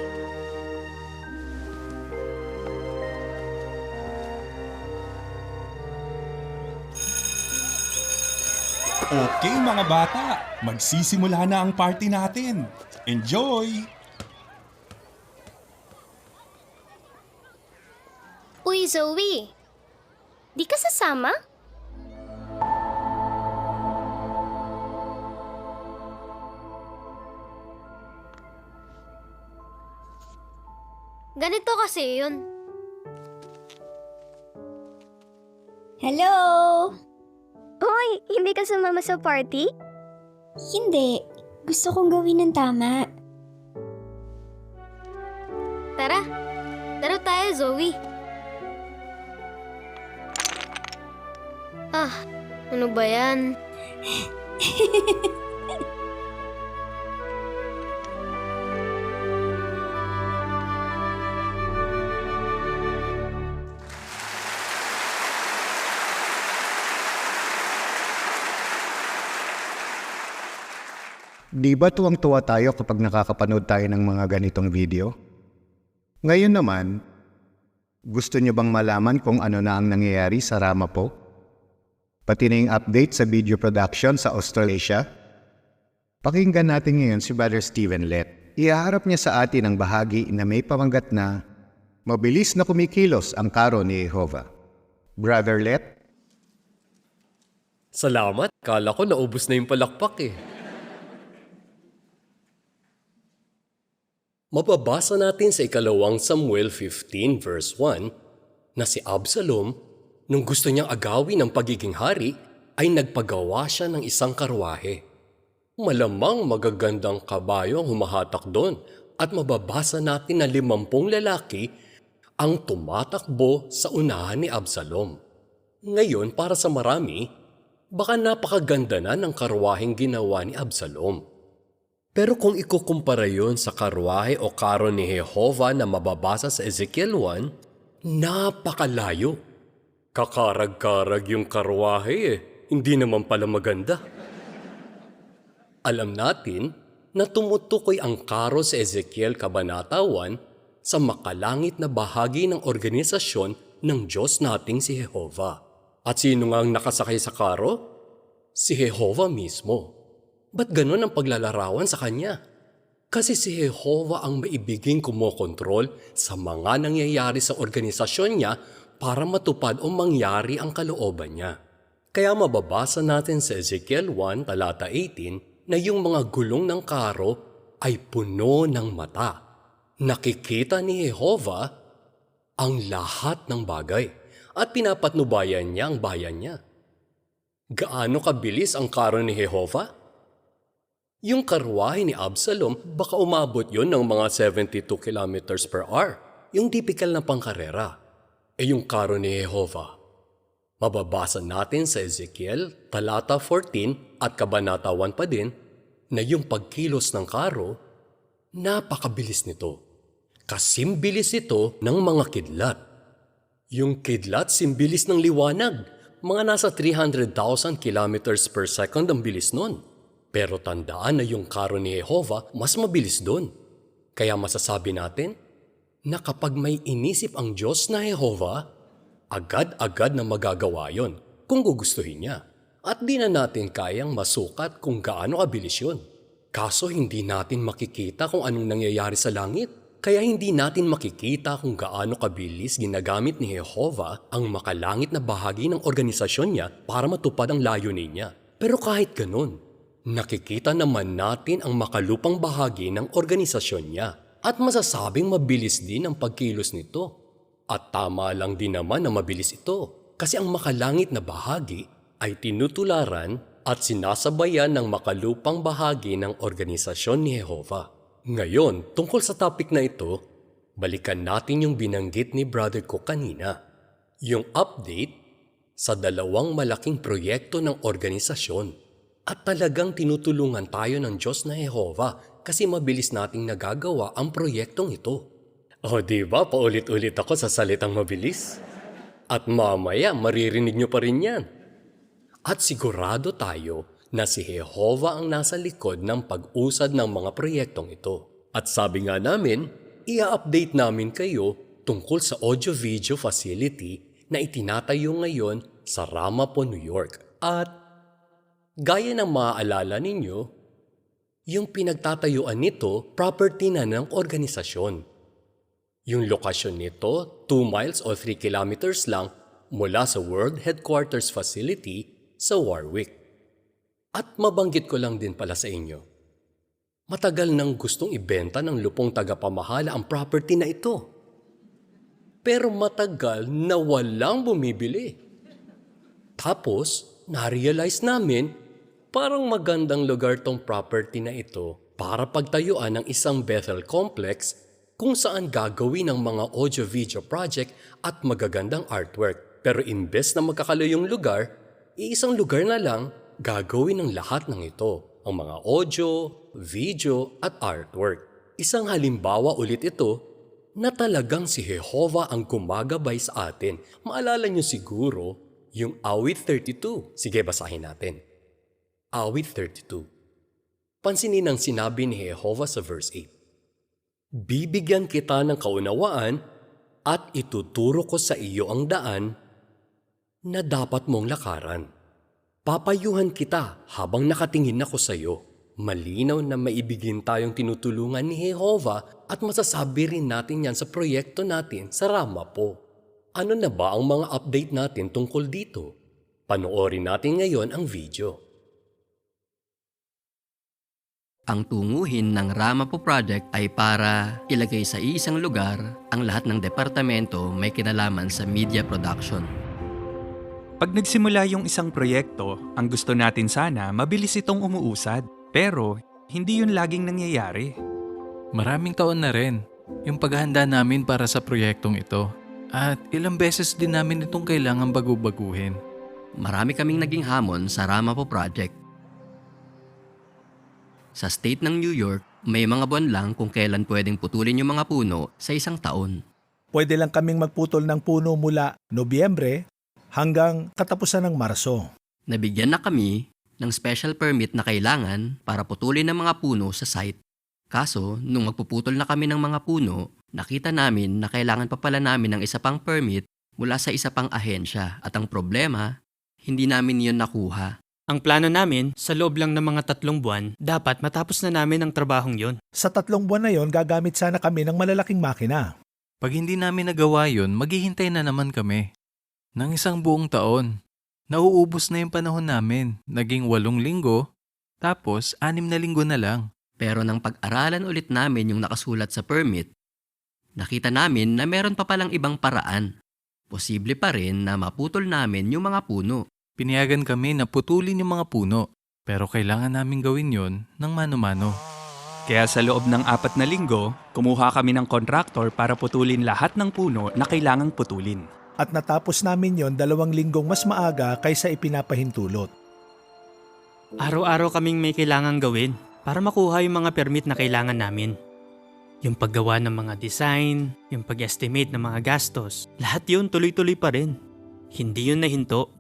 Okay mga bata, magsisimula na ang party natin. Enjoy! Uy, Zoe! Di ka sasama? Ganito kasi yun. Hello! Hoy! Hindi ka sumama sa party? Hindi. Gusto kong gawin ng tama. Tara, Tara tayo, Zoe. Ano ba yan? Di ba tuwang-tuwa tayo kapag nakakapanood tayo ng mga ganitong video? Ngayon naman, gusto niyo bang malaman kung ano na ang nangyayari sa Ramapo? Pati na yung update sa video production sa Australasia? Pakinggan natin ngayon si Brother Stephen Let. Ihaharap niya sa atin ang bahagi na may pamanggat na mabilis na kumikilos ang karo ni Jehovah. Brother Let? Salamat. Kala ko naubos na yung palakpak eh. Mababasa natin sa 2 Samuel 15 verse 1 na si Absalom, nung gusto niyang agawin ang pagiging hari, ay nagpagawa siya ng isang karwahe. Malamang magagandang kabayo ang humahatak doon at mababasa natin na 50 lalaki ang tumatakbo sa unahan ni Absalom. Ngayon para sa marami, baka napakaganda na ng karwaheng ginawa ni Absalom. Pero kung ikukumpara yun sa karwahe o karo ni Jehovah na mababasa sa Ezekiel 1, napakalayo. Kakarag-karag yung karwahe eh, hindi naman pala maganda. Alam natin na tumutukoy ang karo sa Ezekiel Kabanata 1 sa makalangit na bahagi ng organisasyon ng Diyos nating si Jehovah. At sino nga ang nakasakay sa karo? Si Jehovah mismo. Ba't ganun ang paglalarawan sa kanya? Kasi si Jehovah ang maibiging kumokontrol sa mga nangyayari sa organisasyon niya para matupad o mangyari ang kalooban niya. Kaya mababasa natin sa Ezekiel 1 talata 18 na yung mga gulong ng karo ay puno ng mata. Nakikita ni Jehovah ang lahat ng bagay at pinapatnubayan niya ang bayan niya. Gaano kabilis ang karo ni Jehovah? Yung karwahe ni Absalom, baka umabot yon ng mga 72 kilometers per hour, yung typical na pangkarera. Yung karo ni Jehovah, mababasa natin sa Ezekiel, talata 14 at kabanata 1 pa din, na yung pagkilos ng karo, napakabilis nito. Kasimbilis ito ng mga kidlat. Yung kidlat simbilis ng liwanag, mga nasa 300,000 kilometers per second ang bilis nun. Pero tandaan na yung karo ni Jehovah mas mabilis doon. Kaya masasabi natin na kapag may inisip ang Diyos na Jehovah, agad-agad na magagawa yon kung gugustuhin niya. At di na natin kayang masukat kung gaano kabilis yun. Kaso hindi natin makikita kung anong nangyayari sa langit. Kaya hindi natin makikita kung gaano kabilis ginagamit ni Jehovah ang makalangit na bahagi ng organisasyon niya para matupad ang layunin niya. Pero kahit ganun, nakikita naman natin ang makalupang bahagi ng organisasyon niya at masasabing mabilis din ang pagkilos nito. At tama lang din naman na mabilis ito kasi ang makalangit na bahagi ay tinutularan at sinasabayan ng makalupang bahagi ng organisasyon ni Jehovah. Ngayon, tungkol sa topic na ito, balikan natin yung binanggit ni brother ko kanina. Yung update sa 2 malaking proyekto ng organisasyon. At talagang tinutulungan tayo ng Diyos na Jehovah kasi mabilis nating nagagawa ang proyektong ito. O diba, paulit-ulit ako sa salitang mabilis? At mamaya maririnig nyo pa rin yan. At sigurado tayo na si Jehovah ang nasa likod ng pag-usad ng mga proyektong ito. At sabi nga namin, i-update namin kayo tungkol sa audio-video facility na itinatayo ngayon sa Ramapo, New York. At gaya ng maaalala ninyo, yung pinagtatayuan nito, property na ng organisasyon. Yung lokasyon nito, 2 miles o 3 kilometers lang mula sa World Headquarters Facility sa Warwick. At mabanggit ko lang din pala sa inyo, matagal nang gustong ibenta ng lupong tagapamahala ang property na ito. Pero matagal na walang bumibili. Tapos, na-realize namin, parang magandang lugar tong property na ito para pagtayuan ng isang Bethel complex kung saan gagawin ang mga audio-video project at magagandang artwork. Pero imbes na magkakalayong lugar, iisang lugar na lang gagawin ang lahat ng ito, ang mga audio, video at artwork. Isang halimbawa ulit ito na talagang si Jehovah ang gumagabay sa atin. Maalala niyo siguro yung awit 32. Sige, basahin natin. Awit 32. Pansinin ang sinabi ni Jehovah sa verse 8. Bibigyan kita ng kaunawaan at ituturo ko sa iyo ang daan na dapat mong lakaran. Papayuhan kita habang nakatingin ako sa iyo. Malinaw na maibigin tayong tinutulungan ni Jehovah at masasabi rin natin yan sa proyekto natin sa Ramapo. Ano na ba ang mga update natin tungkol dito? Panoorin natin ngayon ang video. Ang tunguhin ng Ramapo Project ay para ilagay sa isang lugar ang lahat ng departamento may kinalaman sa media production. Pag nagsimula yung isang proyekto, ang gusto natin sana mabilis itong umuusad. Pero hindi yun laging nangyayari. Maraming taon na rin yung paghahanda namin para sa proyektong ito. At ilang beses din namin itong kailangan bagu-baguhin. Marami kaming naging hamon sa Ramapo Project. Sa state ng New York, may mga buwan lang kung kailan pwedeng putulin yung mga puno sa isang taon. Pwede lang kaming magputol ng puno mula Nobyembre hanggang katapusan ng Marso. Nabigyan na kami ng special permit na kailangan para putulin ng mga puno sa site. Kaso, nung magpuputol na kami ng mga puno, nakita namin na kailangan pa pala namin ng isa pang permit mula sa isa pang ahensya. At ang problema, hindi namin yun nakuha. Ang plano namin, sa loob lang ng mga 3 buwan, dapat matapos na namin ang trabahong yon. Sa 3 buwan na yon, gagamit sana kami ng malalaking makina. Pag hindi namin nagawa yun, maghihintay na naman kami. Nang isang buong taon. Nauubos na yung panahon namin. Naging 8 linggo, tapos 6 na linggo na lang. Pero nang pag-aralan ulit namin yung nakasulat sa permit, nakita namin na meron pa palang ibang paraan. Posible pa rin na maputol namin yung mga puno. Pinayagan kami na putulin yung mga puno, pero kailangan namin gawin yon ng mano-mano. Kaya sa loob ng 4 na linggo, kumuha kami ng kontraktor para putulin lahat ng puno na kailangang putulin. At natapos namin yon 2 linggong mas maaga kaysa ipinapahintulot. Araw-araw kaming may kailangang gawin para makuha yung mga permit na kailangan namin. Yung paggawa ng mga design, yung pag-estimate ng mga gastos, lahat yun tuloy-tuloy pa rin. Hindi yun nahinto.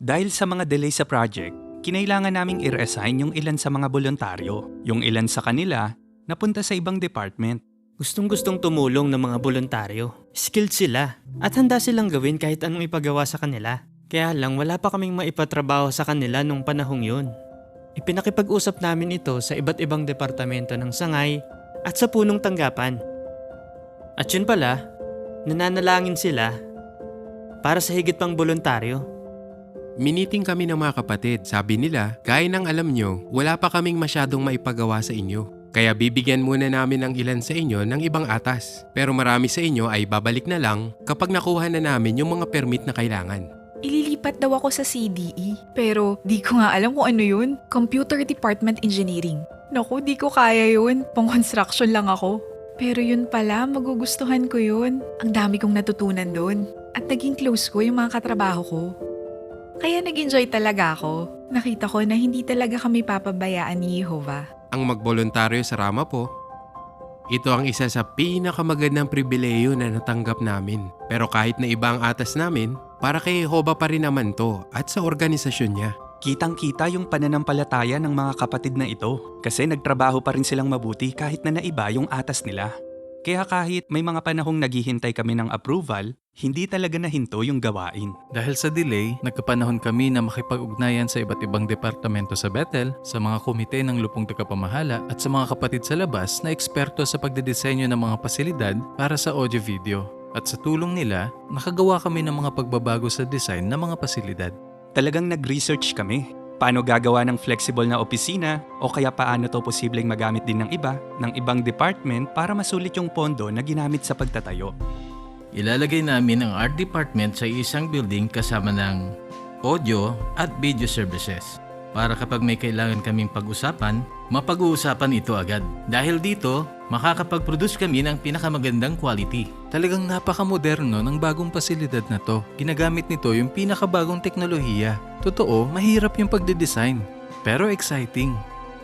Dahil sa mga delay sa project, kinailangan naming i-reassign yung ilan sa mga voluntaryo. Yung ilan sa kanila, napunta sa ibang department. Gustong-gustong tumulong ng mga voluntaryo. Skilled sila at handa silang gawin kahit anong ipagawa sa kanila. Kaya lang wala pa kaming maipatrabaho sa kanila nung panahong yun. Ipinakipag-usap namin ito sa iba't ibang departamento ng sangay at sa punong tanggapan. At yun pala, nananalangin sila para sa higit pang voluntaryo. Miniting kami ng mga kapatid. Sabi nila, gaya ng alam nyo, wala pa kaming masyadong maipagawa sa inyo. Kaya bibigyan muna namin ng ilan sa inyo ng ibang atas. Pero marami sa inyo ay babalik na lang kapag nakuha na namin yung mga permit na kailangan. Ililipat daw ako sa CDE. Pero di ko nga alam kung ano yun. Computer Department Engineering. Naku, di ko kaya yun. Pang-construction lang ako. Pero yun pala, magugustuhan ko yun. Ang dami kong natutunan doon. At naging close ko yung mga katrabaho ko. Kaya nag-enjoy talaga ako. Nakita ko na hindi talaga kami papabayaan ni Jehovah. Ang magboluntaryo sa Ramapo, ito ang isa sa pinakamagandang pribileyo na natanggap namin. Pero kahit na iba ang atas namin, para kay Jehovah pa rin naman to at sa organisasyon niya. Kitang-kita yung pananampalataya ng mga kapatid na ito kasi nagtrabaho pa rin silang mabuti kahit na naiba yung atas nila. Kaya kahit may mga panahong naghihintay kami ng approval, hindi talaga nahinto yung gawain. Dahil sa delay, nagkapanahon kami na makipag-ugnayan sa iba't ibang departamento sa Bethel, sa mga komite ng lupong tagapamahala at sa mga kapatid sa labas na eksperto sa pagdidisenyo ng mga pasilidad para sa audio-video. At sa tulong nila, nakagawa kami ng mga pagbabago sa design ng mga pasilidad. Talagang nag-research kami. Paano gagawa ng flexible na opisina o kaya paano to posibleng magamit din ng iba, ng ibang department para masulit yung pondo na ginamit sa pagtatayo. Ilalagay namin ang art department sa isang building kasama ng audio at video services para kapag may kailangan kaming pag-usapan, mapag-uusapan ito agad. Dahil dito, makakapag-produce kami ng pinakamagandang quality. Talagang napaka-moderno ng bagong pasilidad na to. Ginagamit nito yung pinakabagong teknolohiya. Totoo, mahirap yung pagde-design. Pero exciting.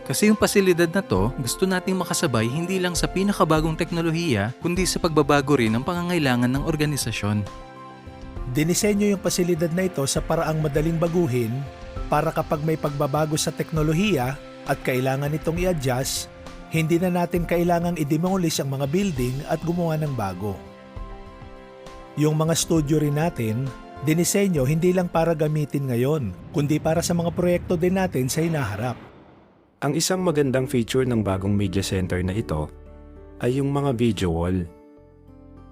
Kasi yung pasilidad na to, gusto nating makasabay hindi lang sa pinakabagong teknolohiya, kundi sa pagbabago rin ng pangangailangan ng organisasyon. Dinisenyo yung pasilidad na ito sa paraang madaling baguhin para kapag may pagbabago sa teknolohiya at kailangan itong i-adjust, hindi na natin kailangang i-demolish ang mga building at gumawa ng bago. Yung mga studio rin natin, dinisenyo hindi lang para gamitin ngayon, kundi para sa mga proyekto din natin sa hinaharap. Ang isang magandang feature ng bagong media center na ito ay yung mga video wall.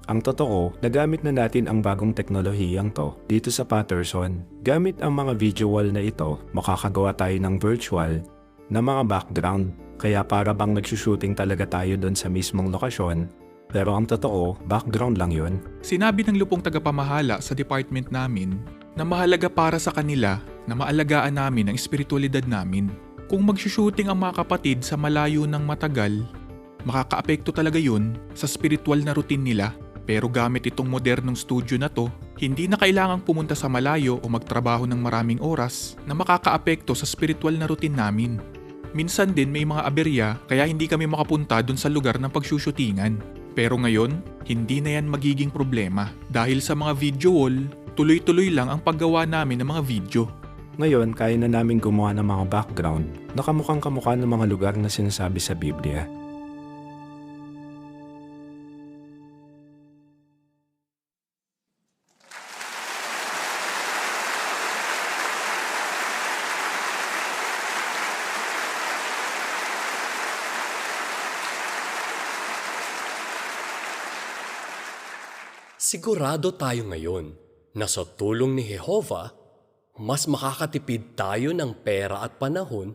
Ang totoo, nagamit na natin ang bagong teknolohiyang to dito sa Patterson. Gamit ang mga video wall na ito, makakagawa tayo ng virtual na mga background. Kaya para bang nagsushooting talaga tayo doon sa mismong lokasyon. Pero ang totoo, background lang yun. Sinabi ng lupong tagapamahala sa department namin na mahalaga para sa kanila na maalagaan namin ang espiritualidad namin. Kung magsushooting ang mga kapatid sa malayo ng matagal, makakaapekto talaga yun sa spiritual na routine nila. Pero gamit itong modernong studio na to, hindi na kailangang pumunta sa malayo o magtrabaho ng maraming oras na makakaapekto sa spiritual na routine namin. Minsan din may mga aberya kaya hindi kami makapunta dun sa lugar ng pagsushootingan. Pero ngayon, hindi na yan magiging problema. Dahil sa mga video wall, tuloy-tuloy lang ang paggawa namin ng mga video. Ngayon, kaya na namin gumawa ng mga background na kamukhang kamukha ng mga lugar na sinasabi sa Biblia. Sigurado tayo ngayon na sa tulong ni Jehovah, mas makakatipid tayo ng pera at panahon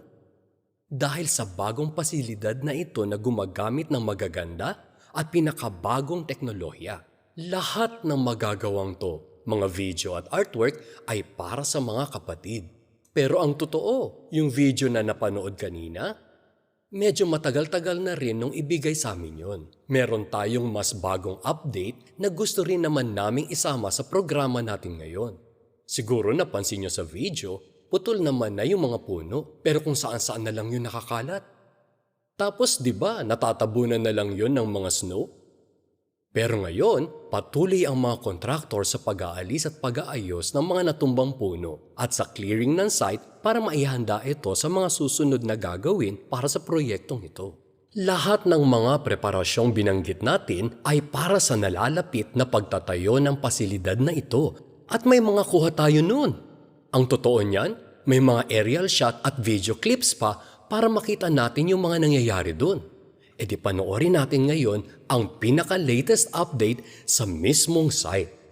dahil sa bagong pasilidad na ito na gumagamit ng magaganda at pinakabagong teknolohiya. Lahat ng magagawang to, mga video at artwork ay para sa mga kapatid. Pero ang totoo, yung video na napanood kanina, medyo matagal-tagal na rin nung ibigay sa amin yon. Meron tayong mas bagong update na gusto rin naman naming isama sa programa natin ngayon. Siguro napansin nyo sa video, putol naman na yung mga puno, pero kung saan-saan na lang yun nakakalat. Tapos 'di ba natatabunan na lang yun ng mga snow? Pero ngayon, patuloy ang mga kontraktor sa pag-aalis at pag-aayos ng mga natumbang puno at sa clearing ng site para maihanda ito sa mga susunod na gagawin para sa proyektong ito. Lahat ng mga preparasyong binanggit natin ay para sa nalalapit na pagtatayo ng pasilidad na ito at may mga kuha tayo noon. Ang totoo niyan, may mga aerial shot at video clips pa para makita natin yung mga nangyayari doon. E di panoorin natin ngayon ang pinaka-latest update sa mismong site.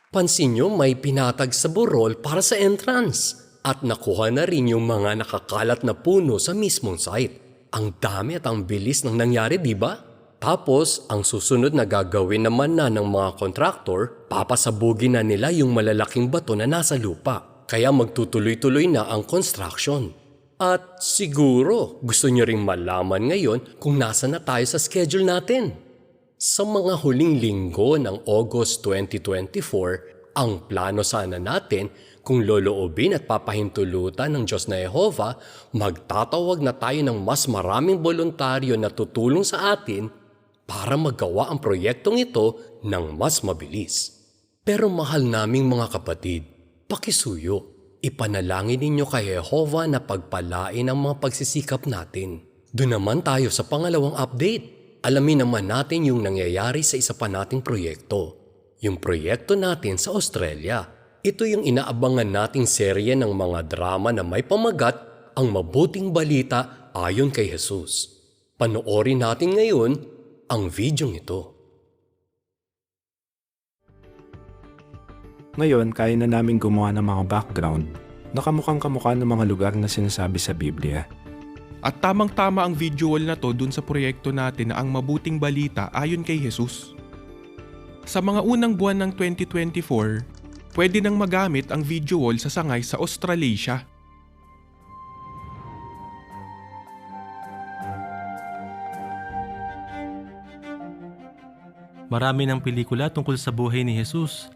Pansin nyo may pinatag sa burol para sa entrance at nakuha na rin yung mga nakakalat na puno sa mismong site. Ang dami at ang bilis ng nangyari, di ba? Tapos, ang susunod na gagawin naman na ng mga kontraktor, papasabugin na nila yung malalaking bato na nasa lupa. Kaya magtutuloy-tuloy na ang construction. At siguro, gusto nyo ring malaman ngayon kung nasa na tayo sa schedule natin. Sa mga huling linggo ng August 2024, ang plano sana natin kung loloobin at papahintulutan ng Diyos na Jehovah, magtatawag na tayo ng mas maraming voluntaryo na tutulong sa atin para magawa ang proyektong ito ng mas mabilis. Pero mahal naming mga kapatid, pakisuyo, ipanalangin ninyo kay Jehovah na pagpalain ang mga pagsisikap natin. Doon naman tayo sa pangalawang update. Alamin naman natin yung nangyayari sa isa pa nating proyekto. Yung proyekto natin sa Australia. Ito yung inaabangan nating serye ng mga drama na may pamagat ang mabuting balita ayon kay Jesus. Panoorin natin ngayon ang video ito. Ngayon, kaya na namin gumawa ng mga background na kamukhang kamukha ng mga lugar na sinasabi sa Biblia. At tamang-tama ang visual na to dun sa proyekto natin na ang mabuting balita ayon kay Jesus. Sa mga unang buwan ng 2024, pwede nang magamit ang visual sa sangay sa Australasia. Marami ng pelikula tungkol sa buhay ni Jesus.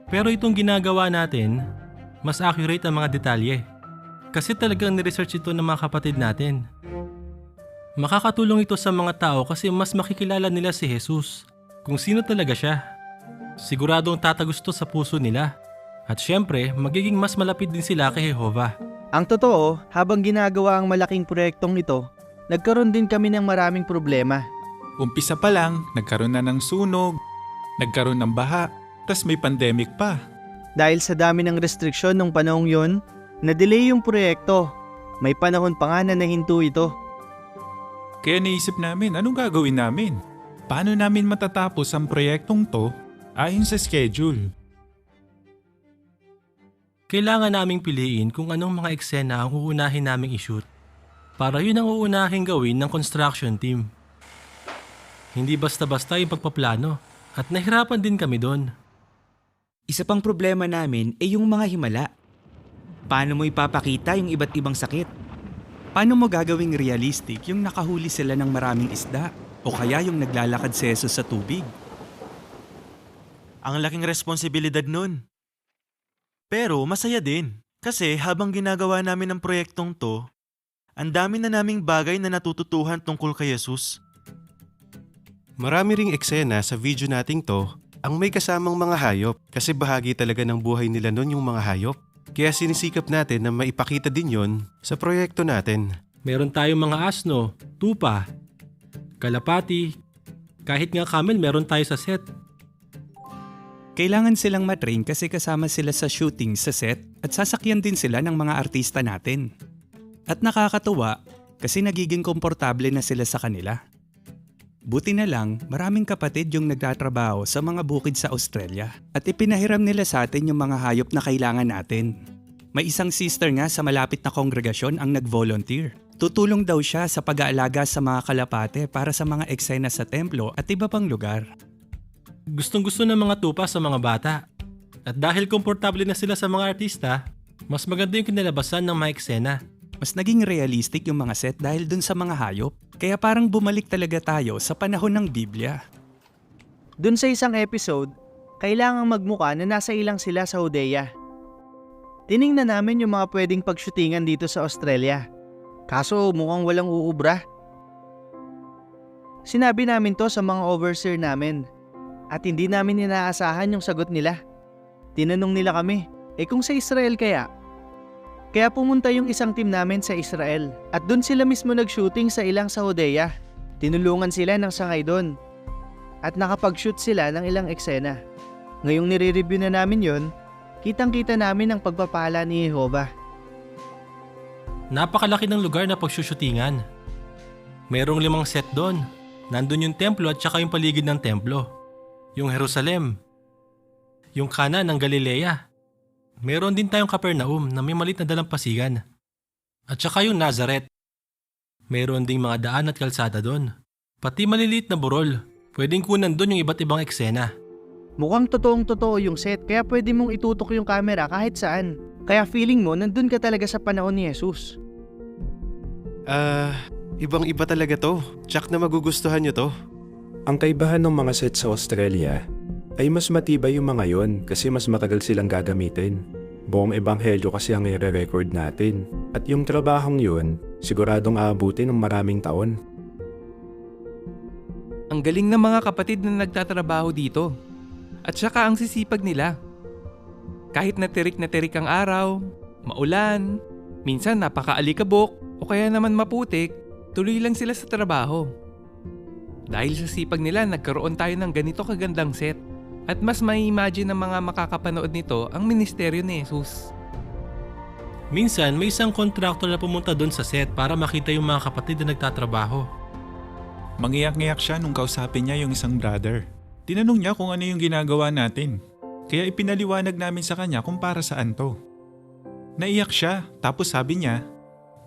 Pero itong ginagawa natin, mas accurate ang mga detalye. Kasi talagang niresearch ito ng mga kapatid natin. Makakatulong ito sa mga tao kasi mas makikilala nila si Jesus, kung sino talaga siya. Siguradong tatagusto sa puso nila. At syempre, magiging mas malapit din sila kay Jehovah. Ang totoo, habang ginagawa ang malaking proyektong ito, nagkaroon din kami ng maraming problema. Umpisa pa lang, nagkaroon na ng sunog, nagkaroon ng baha, tas may pandemic pa. Dahil sa dami ng restriksyon nung panahong yon, na-delay yung proyekto. May panahon pa nga na nahinto ito. Kaya naisip namin, anong gagawin namin? Paano namin matatapos ang proyektong to ayon sa schedule? Kailangan naming piliin kung anong mga eksena ang uunahin naming i-shoot. Para yun ang uunahin gawin ng construction team. Hindi basta-basta yung pagpaplano at nahirapan din kami doon. Isa pang problema namin ay yung mga himala. Paano mo ipapakita yung iba't ibang sakit? Paano mo gagawing realistic yung nakahuli sila ng maraming isda? O kaya yung naglalakad si Jesus sa tubig? Ang laking responsibilidad nun. Pero masaya din. Kasi habang ginagawa namin ang proyektong to, ang dami na naming bagay na natututuhan tungkol kay Jesus. Marami ring eksena sa video nating to ang may kasamang mga hayop kasi bahagi talaga ng buhay nila nun yung mga hayop. Kaya sinisikap natin na maipakita din yon sa proyekto natin. Meron tayong mga asno, tupa, kalapati, kahit nga camel meron tayo sa set. Kailangan silang matrain kasi kasama sila sa shooting sa set at sasakyan din sila ng mga artista natin. At nakakatuwa kasi nagiging komportable na sila sa kanila. Buti na lang, maraming kapatid yung nagtatrabaho sa mga bukid sa Australia at ipinahiram nila sa atin yung mga hayop na kailangan natin. May isang sister nga sa malapit na kongregasyon ang nag-volunteer. Tutulong daw siya sa pag-aalaga sa mga kalapate para sa mga eksena sa templo at iba pang lugar. Gustong-gusto ng mga tupa sa mga bata. At dahil komportable na sila sa mga artista, mas maganda yung kinalabasan ng mga eksena. Mas naging realistic yung mga set dahil dun sa mga hayop. Kaya parang bumalik talaga tayo sa panahon ng Biblia. Dun sa isang episode, kailangang magmukha na nasa ilang sila sa Judea. Tiningnan namin yung mga pwedeng pagshootingan dito sa Australia. Kaso mukhang walang uubra. Sinabi namin to sa mga overseer namin. At hindi namin inaasahan yung sagot nila. Tinanong nila kami, kung sa Israel kaya? Kaya pumunta yung isang team namin sa Israel. At dun sila mismo nag-shooting sa ilang sa Judea. Tinulungan sila ng sangay dun. At nakapag-shoot sila ng ilang eksena. Ngayong nire-review na namin yun, kitang-kita namin ang pagpapala ni Jehovah. Napakalaki ng lugar na pagsushootingan. Merong 5 set doon. Nandun yung templo at saka yung paligid ng templo. Yung Jerusalem. Yung Kana ng Galilea. Meron din tayong Capernaum na may maliit na dalampasigan. At saka yung Nazareth. Meron ding mga daan at kalsada doon. Pati maliliit na burol. Pwedeng kunan doon yung iba't ibang eksena. Mukhang totoong-totoo yung set kaya pwede mong itutok yung camera kahit saan. Kaya feeling mo nandun ka talaga sa panahon ni Jesus. Ibang-iba talaga to. Tsak na magugustuhan nyo to. Ang kaibahan ng mga set sa Australia ay mas matibay yung mga yon kasi mas matagal silang gagamitin. Buong ebanghelyo kasi ang i-record natin. At yung trabahong yun, siguradong aabutin ng maraming taon. Ang galing ng mga kapatid na nagtatrabaho dito. At saka ang sisipag nila. Kahit na tirik ang araw, maulan, minsan napakaalikabok o kaya naman maputik, tuloy lang sila sa trabaho. Dahil sa sipag nila, nagkaroon tayo ng ganito kagandang set. At mas mai-imagine ng mga makakapanood nito ang ministeryo ni Jesus. Minsan, may isang kontraktor na pumunta doon sa set para makita yung mga kapatid na nagtatrabaho. Mangiyak-ngiyak siya nung kausapin niya yung isang brother. Tinanong niya kung ano yung ginagawa natin. Kaya ipinaliwanag namin sa kanya kung para saan to. Naiyak siya, tapos sabi niya,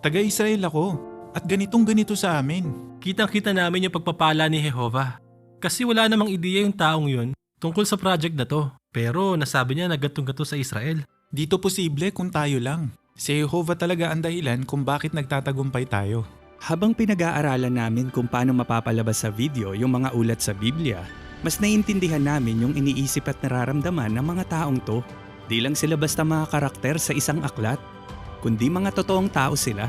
"Taga-Israel ako at ganitong-ganito sa amin." Kitang-kita namin yung pagpapala ni Jehovah. Kasi wala namang ideya yung taong yun tungkol sa project na to. Pero nasabi niya na gatong-gato sa Israel. Dito posible kung tayo lang. Si Jehovah talaga ang dahilan kung bakit nagtatagumpay tayo. Habang pinag-aaralan namin kung paano mapapalabas sa video yung mga ulat sa Biblia, mas naiintindihan namin yung iniisip at nararamdaman ng mga taong to. Di lang sila basta mga karakter sa isang aklat, kundi mga totoong tao sila.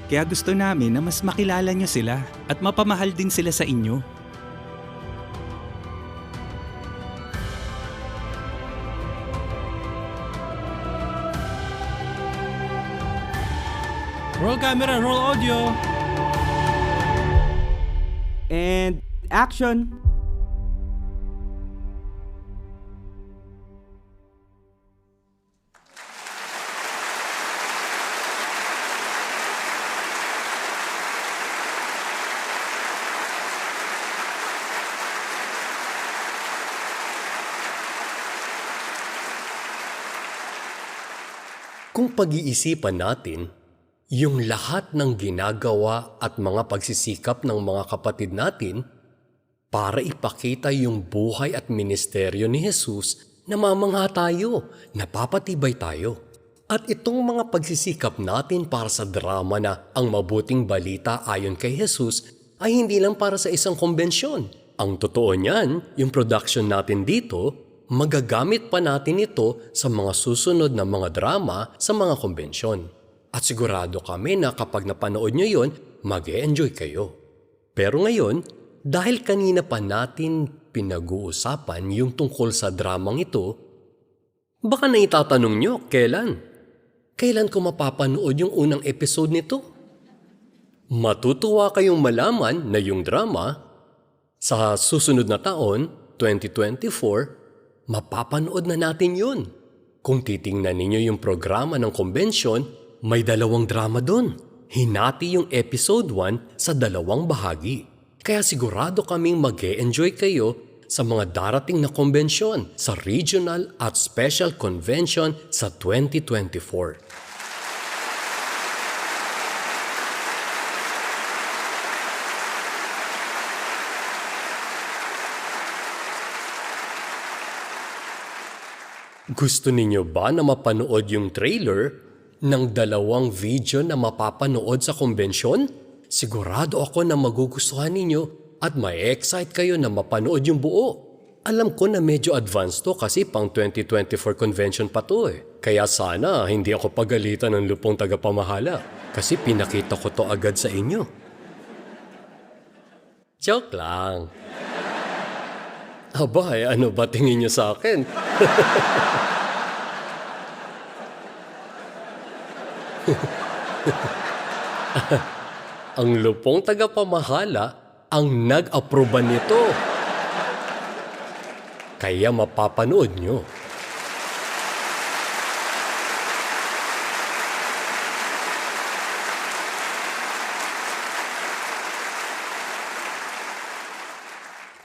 Kaya gusto namin na mas makilala nyo sila at mapamahal din sila sa inyo. Roll camera, roll audio! And action! Kung pag-iisipan natin, yung lahat ng ginagawa at mga pagsisikap ng mga kapatid natin para ipakita yung buhay at ministeryo ni Jesus, namamangha tayo, napapatibay tayo. At itong mga pagsisikap natin para sa drama na ang mabuting balita ayon kay Jesus ay hindi lang para sa isang konbensyon. Ang totoo niyan, yung production natin dito, magagamit pa natin ito sa mga susunod na mga drama sa mga konbensyon. At sigurado kami na kapag napanood nyo yon, mag-e-enjoy kayo. Pero ngayon, dahil kanina pa natin pinag-uusapan yung tungkol sa dramang ito, baka na itatanong nyo, kailan? Kailan ko mapapanood yung unang episode nito? Matutuwa kayong malaman na yung drama, sa susunod na taon, 2024, mapapanood na natin yun. Kung titingnan ninyo yung programa ng konbensyon, may 2 drama dun. Hinati yung episode 1 sa 2 bahagi. Kaya sigurado kaming mag-e-enjoy kayo sa mga darating na konbensyon sa regional at special convention sa 2024. Gusto ninyo ba na mapanood yung trailer ng 2 video na mapapanood sa konbensyon? Sigurado ako na magugustuhan ninyo at ma-excite kayo na mapanood yung buo. Alam ko na medyo advanced to kasi pang 2024 convention pa to eh. Kaya sana hindi ako pagalitan ng lupong tagapamahala kasi pinakita ko to agad sa inyo. Joke lang. Abay, ano ba tingin nyo sa akin? Ang lupong tagapamahala ang nag-aproba nito. Kaya mapapanood nyo.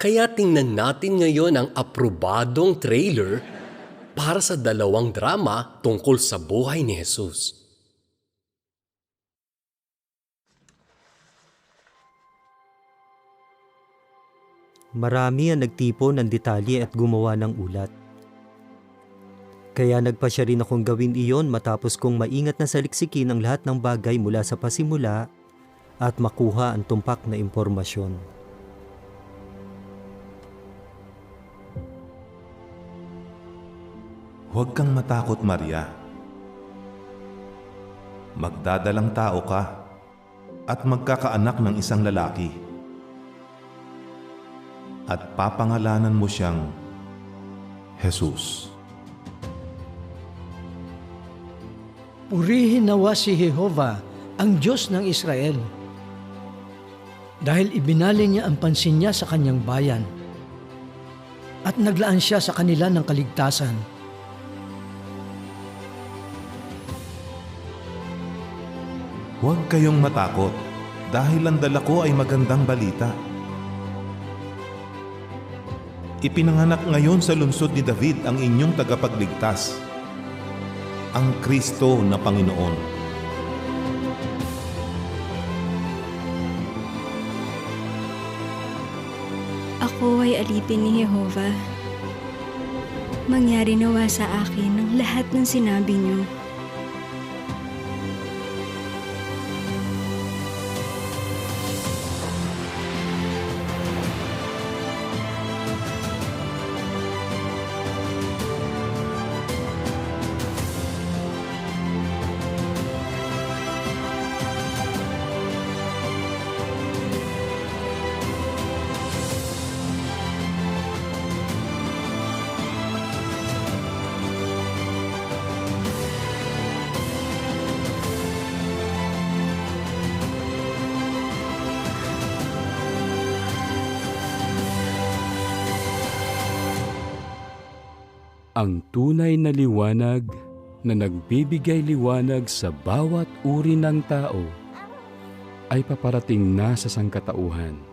Kaya tingnan natin ngayon ang aprobadong trailer para sa 2 drama tungkol sa buhay ni Jesus. Marami ang nagtipon ng detalye at gumawa ng ulat. Kaya nagpasya rin akong gawin iyon matapos kong maingat na saliksikin ang lahat ng bagay mula sa pasimula at makuha ang tumpak na impormasyon. Huwag kang matakot, Maria. Magdadalang tao ka at magkakaanak ng isang lalaki. at papangalanan mo siyang Jesus. Purihin nawa si Jehova, ang Diyos ng Israel. Dahil ibinali niya ang pansin niya sa kanyang bayan at naglaan siya sa kanila ng kaligtasan. Huwag kayong matakot dahil ang dala ko ay magandang balita. Ipinanganak ngayon sa lungsod ni David ang inyong tagapagligtas, ang Kristo na Panginoon. Ako ay alipin ni Jehova. Mangyari nawa sa akin ang lahat ng sinabi niyo. Ang tunay na liwanag na nagbibigay liwanag sa bawat uri ng tao ay paparating na sa sangkatauhan.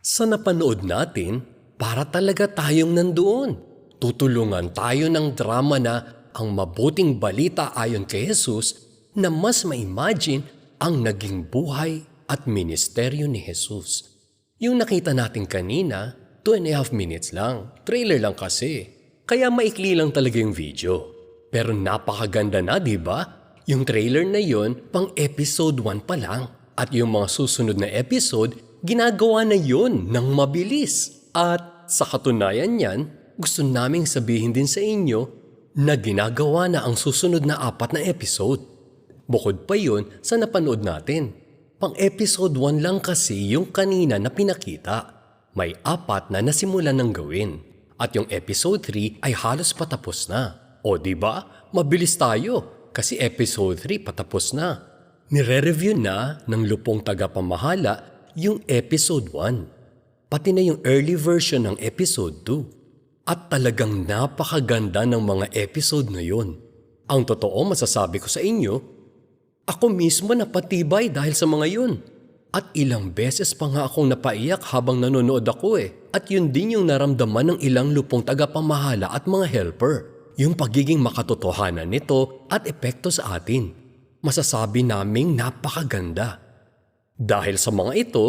Sa napanood natin, para talaga tayong nandoon. Tutulungan tayo ng drama na ang mabuting balita ayon kay Jesus na mas ma-imagine ang naging buhay at ministeryo ni Jesus. Yung nakita natin kanina, 2.5 minutes lang. Trailer lang kasi. Kaya maikli lang talaga yung video. Pero napakaganda na, di ba? Yung trailer na yon pang episode 1 pa lang. At yung mga susunod na episode, ginagawa na yon ng mabilis. At sa katunayan niyan, gusto naming sabihin din sa inyo na ginagawa na ang susunod na 4 na episode. Bukod pa yon sa napanood natin. Pang episode 1 lang kasi yung kanina na pinakita. May 4 na nasimulan ng gawin. At yung episode 3 ay halos patapos na. O diba? Mabilis tayo kasi episode 3 patapos na. Nire-review na ng lupong tagapamahala yung episode 1. Pati na yung early version ng episode 2. At talagang napakaganda ng mga episode na yun. Ang totoo masasabi ko sa inyo, ako mismo napatibay dahil sa mga yun. At ilang beses pa nga akong napaiyak habang nanonood ako At yun din yung naramdaman ng ilang lupong tagapamahala at mga helper. Yung pagiging makatotohanan nito at epekto sa atin. Masasabi naming napakaganda. Dahil sa mga ito,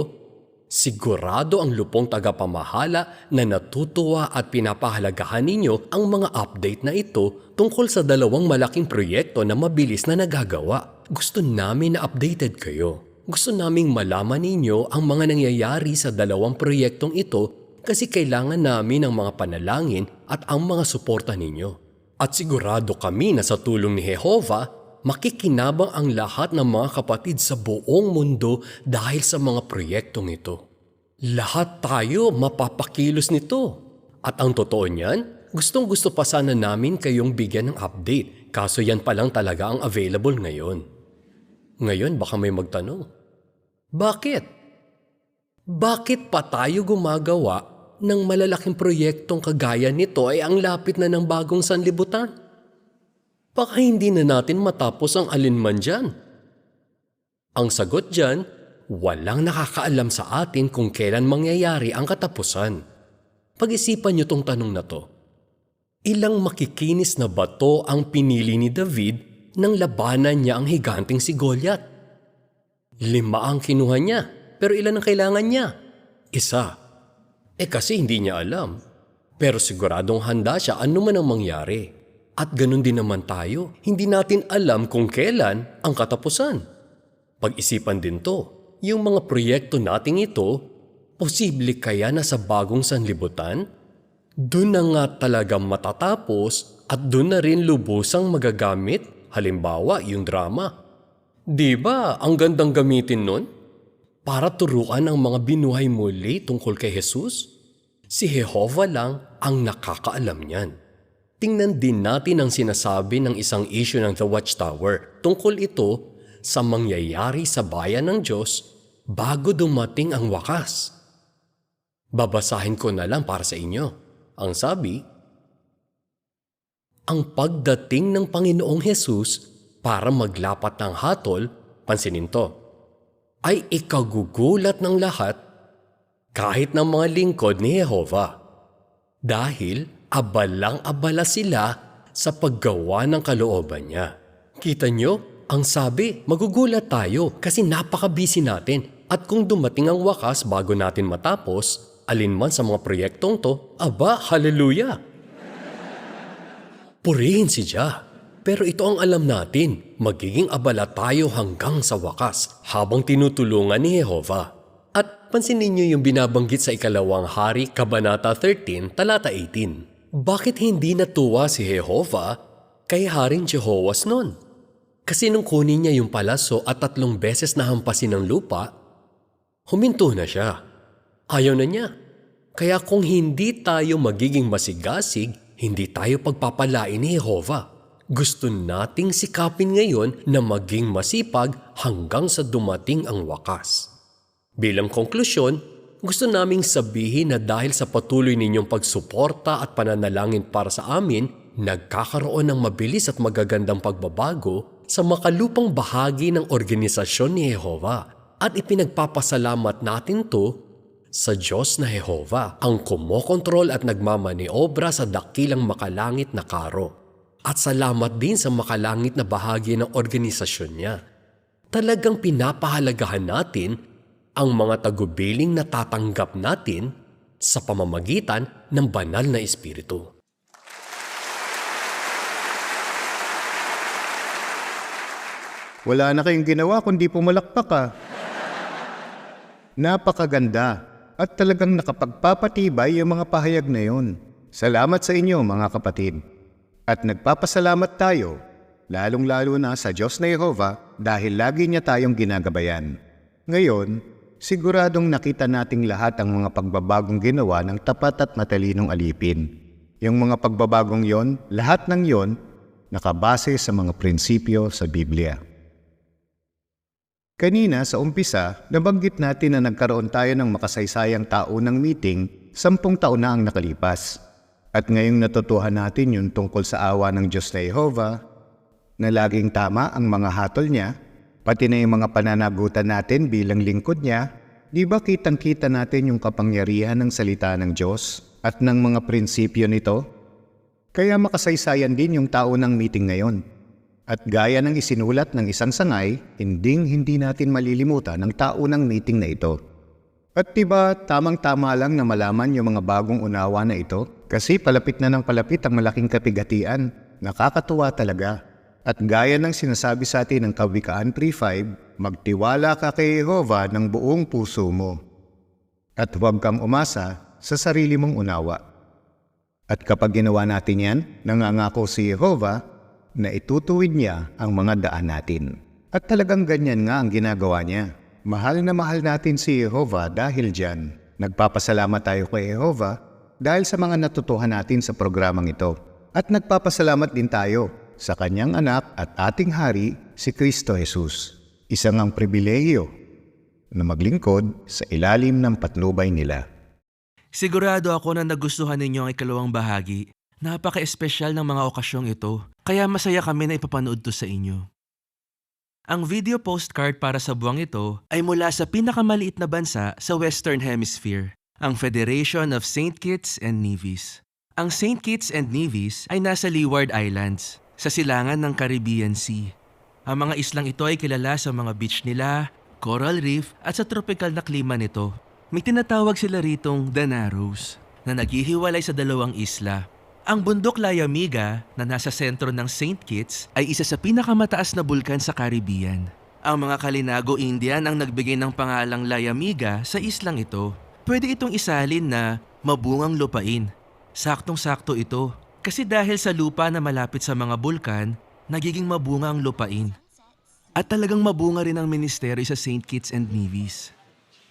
sigurado ang lupong tagapamahala na natutuwa at pinapahalagahan ninyo ang mga update na ito tungkol sa 2 malaking proyekto na mabilis na nagagawa. Gusto namin na updated kayo. Gusto naming malaman ninyo ang mga nangyayari sa 2 proyektong ito kasi kailangan namin ng mga panalangin at ang mga suporta ninyo. At sigurado kami na sa tulong ni Jehova, makikinabang ang lahat ng mga kapatid sa buong mundo dahil sa mga proyektong ito. Lahat tayo mapapakilos nito. At ang totoo niyan, gustong-gusto pa sana namin kayong bigyan ng update, kaso yan pa lang talaga ang available ngayon. Ngayon baka may magtanong, bakit? Bakit pa tayo gumagawa ng malalaking proyektong kagaya nito ay ang lapit na ng bagong sanlibutan? Baka hindi na natin matapos ang alinman dyan. Ang sagot dyan, walang nakakaalam sa atin kung kailan mangyayari ang katapusan. Pag-isipan niyo tong tanong na to. Ilang makikinis na bato ang pinili ni David nang labanan niya ang higanting si Goliath? 5 ang kinuha niya, pero ilan ang kailangan niya? 1. Kasi hindi niya alam. Pero siguradong handa siya anuman ang mangyari. At ganun din naman tayo, hindi natin alam kung kailan ang katapusan. Pag-isipan din to, yung mga proyekto nating ito, posible kaya na sa bagong sanlibutan? Doon na nga talagang matatapos at doon na rin lubusang magagamit, halimbawa yung drama. Di ba ang gandang gamitin nun? Para turuan ang mga binuhay muli tungkol kay Jesus? Si Jehovah lang ang nakakaalam niyan. Tingnan din natin ang sinasabi ng isang issue ng The Watchtower tungkol ito sa mangyayari sa bayan ng Diyos bago dumating ang wakas. Babasahin ko na lang para sa inyo. Ang sabi, ang pagdating ng Panginoong Jesus para maglapat ng hatol, pansinin to, ay ikagugulat ng lahat kahit ng mga lingkod ni Jehovah. Dahil abalang-abala sila sa paggawa ng kalooban niya. Kita nyo? Ang sabi, magugulat tayo kasi napaka-busy natin. At kung dumating ang wakas bago natin matapos, alinman sa mga proyektong to, aba, hallelujah! Purihin si Jah. Pero ito ang alam natin, magiging abala tayo hanggang sa wakas habang tinutulungan ni Jehovah. At pansinin niyo yung binabanggit sa ikalawang hari, Kabanata 13, talata 18. Bakit hindi natuwa si Jehovah kay Haring Jehoas nun? Kasi nung kunin niya yung palaso at 3 beses na hampasin ng lupa, huminto na siya. Ayaw na niya. Kaya kung hindi tayo magiging masigasig, hindi tayo pagpapalain ni Jehovah. Gusto nating sikapin ngayon na maging masipag hanggang sa dumating ang wakas. Bilang konklusyon, gusto naming sabihin na dahil sa patuloy ninyong pagsuporta at pananalangin para sa amin, nagkakaroon ng mabilis at magagandang pagbabago sa makalupang bahagi ng organisasyon ni Jehovah. At ipinagpapasalamat natin to sa Diyos na Jehovah, ang kumokontrol at nagmamaniobra sa dakilang makalangit na karo. At salamat din sa makalangit na bahagi ng organisasyon niya. Talagang pinapahalagahan natin ang mga tagubiling na tatanggap natin sa pamamagitan ng banal na Espiritu. Wala na kayong ginawa kundi pumalakpak ka. Napakaganda at talagang nakapagpapatibay yung mga pahayag na yun. Salamat sa inyo mga kapatid. At nagpapasalamat tayo, lalong-lalo na sa Diyos na Jehovah dahil lagi niya tayong ginagabayan. Ngayon, siguradong nakita nating lahat ang mga pagbabagong ginawa ng tapat at matalinong alipin. Yung mga pagbabagong yon, lahat ng yon, nakabase sa mga prinsipyo sa Biblia. Kanina sa umpisa, nabanggit natin na nagkaroon tayo ng makasaysayang taunang meeting 10 taon na ang nakalipas. At ngayong natutuhan natin yung tungkol sa awa ng Diyos na Jehovah, na laging tama ang mga hatol niya, pati na yung mga pananagutan natin bilang lingkod niya, di ba kitang-kita natin yung kapangyarihan ng salita ng Diyos at ng mga prinsipyo nito? Kaya makasaysayan din yung taunang meeting ngayon. At gaya ng isinulat ng isang sangay, hindi natin malilimutan ang taunang meeting na ito. At diba tamang-tama lang na malaman yung mga bagong unawa na ito? Kasi palapit na ng palapit ang malaking kapighatian. Nakakatuwa talaga. At gaya ng sinasabi sa atin ng Kawikaan 3:5, magtiwala ka kay Jehovah ng buong puso mo. At huwag kang umasa sa sarili mong unawa. At kapag ginawa natin yan, nangangako si Jehovah na itutuwid niya ang mga daan natin. At talagang ganyan nga ang ginagawa niya. Mahal na mahal natin si Jehovah dahil dyan. Nagpapasalamat tayo kay Jehovah dahil sa mga natutuhan natin sa programang ito. At nagpapasalamat din tayo sa kanyang anak at ating hari, si Kristo Jesus. Isang ang pribilehiyo na maglingkod sa ilalim ng patnubay nila. Sigurado ako na nagustuhan ninyo ang ikalawang bahagi. Napaka-espesyal ng mga okasyong ito, kaya masaya kami na ipapanood to sa inyo. Ang video postcard para sa buwang ito ay mula sa pinakamaliit na bansa sa Western Hemisphere, ang Federation of St. Kitts and Nevis. Ang St. Kitts and Nevis ay nasa Leeward Islands, sa silangan ng Caribbean Sea. Ang mga islang ito ay kilala sa mga beach nila, coral reef at sa tropical na klima nito. May tinatawag sila ritong The Narrows. na naghihiwalay sa dalawang isla. Ang bundok Layamiga na nasa sentro ng St. Kitts ay isa sa pinakamataas na bulkan sa Caribbean. Ang mga Kalinago Indian ang nagbigay ng pangalang Layamiga sa islang ito. Pwede itong isalin na mabungang lupain. Saktong-sakto ito kasi dahil sa lupa na malapit sa mga bulkan, nagiging mabunga ang lupain. At talagang mabunga rin ang ministeryo sa St. Kitts and Nevis.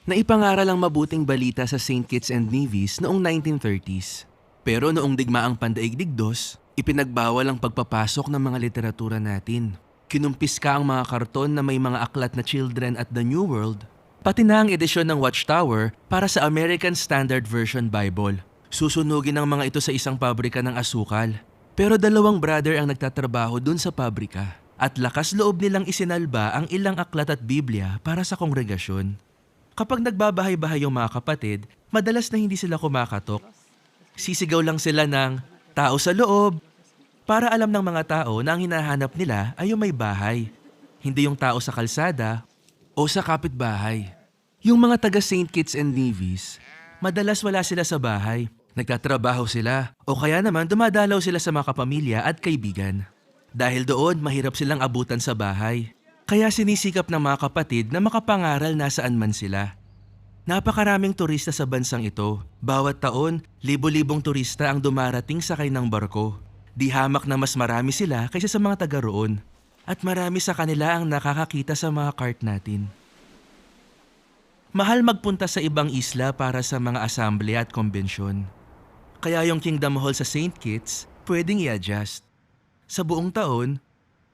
Naipangaral ang mabuting balita sa St. Kitts and Nevis noong 1930s. Pero noong digmaang Pandaigdig II, ipinagbawal ang pagpapasok ng mga literatura natin. Kinumpiska ang mga karton na may mga aklat na Children at the New World, pati na ang edisyon ng Watchtower para sa American Standard Version Bible. Susunugin ang mga ito sa isang pabrika ng asukal. Pero 2 brother ang nagtatrabaho dun sa pabrika at lakas loob nilang isinalba ang ilang aklat at Biblia para sa kongregasyon. Kapag nagbabahay-bahay yung mga kapatid, madalas na hindi sila kumakatok. Sisigaw lang sila ng tao sa loob para alam ng mga tao na ang hinahanap nila ay yung may bahay, hindi yung tao sa kalsada o sa kapitbahay. Yung mga taga St. Kitts and Nevis, madalas wala sila sa bahay. Nagtatrabaho sila o kaya naman dumadalaw sila sa mga kapamilya at kaibigan. Dahil doon, mahirap silang abutan sa bahay. Kaya sinisikap ng mga kapatid na makapangaral nasaan man sila. Napakaraming turista sa bansang ito. Bawat taon, libo-libong turista ang dumarating sakay ng barko. Di hamak na mas marami sila kaysa sa mga taga roon. At marami sa kanila ang nakakakita sa mga cart natin. Mahal magpunta sa ibang isla para sa mga asamble at konbensyon. Kaya yung Kingdom Hall sa St. Kitts, pwedeng i-adjust. Sa buong taon,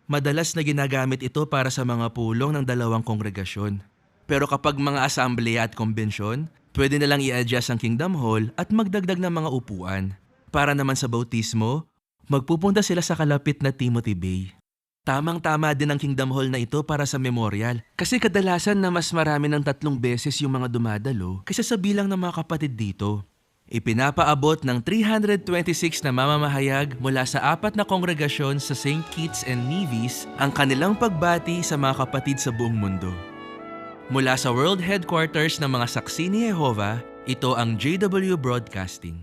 madalas na ginagamit ito para sa mga pulong ng 2 kongregasyon. Pero kapag mga asambleya at konbensyon, pwede na lang i-adjust ang Kingdom Hall at magdagdag ng mga upuan. Para naman sa bautismo, magpupunta sila sa kalapit na Timothy Bay. Tamang-tama din ang Kingdom Hall na ito para sa memorial kasi kadalasan na mas marami ng 3 beses yung mga dumadalo kaysa sa bilang ng mga kapatid dito. Ipinapaabot ng 326 na mamamahayag mula sa 4 na kongregasyon sa St. Kitts and Nevis ang kanilang pagbati sa mga kapatid sa buong mundo. Mula sa World Headquarters ng mga Saksi ni Jehovah, ito ang JW Broadcasting.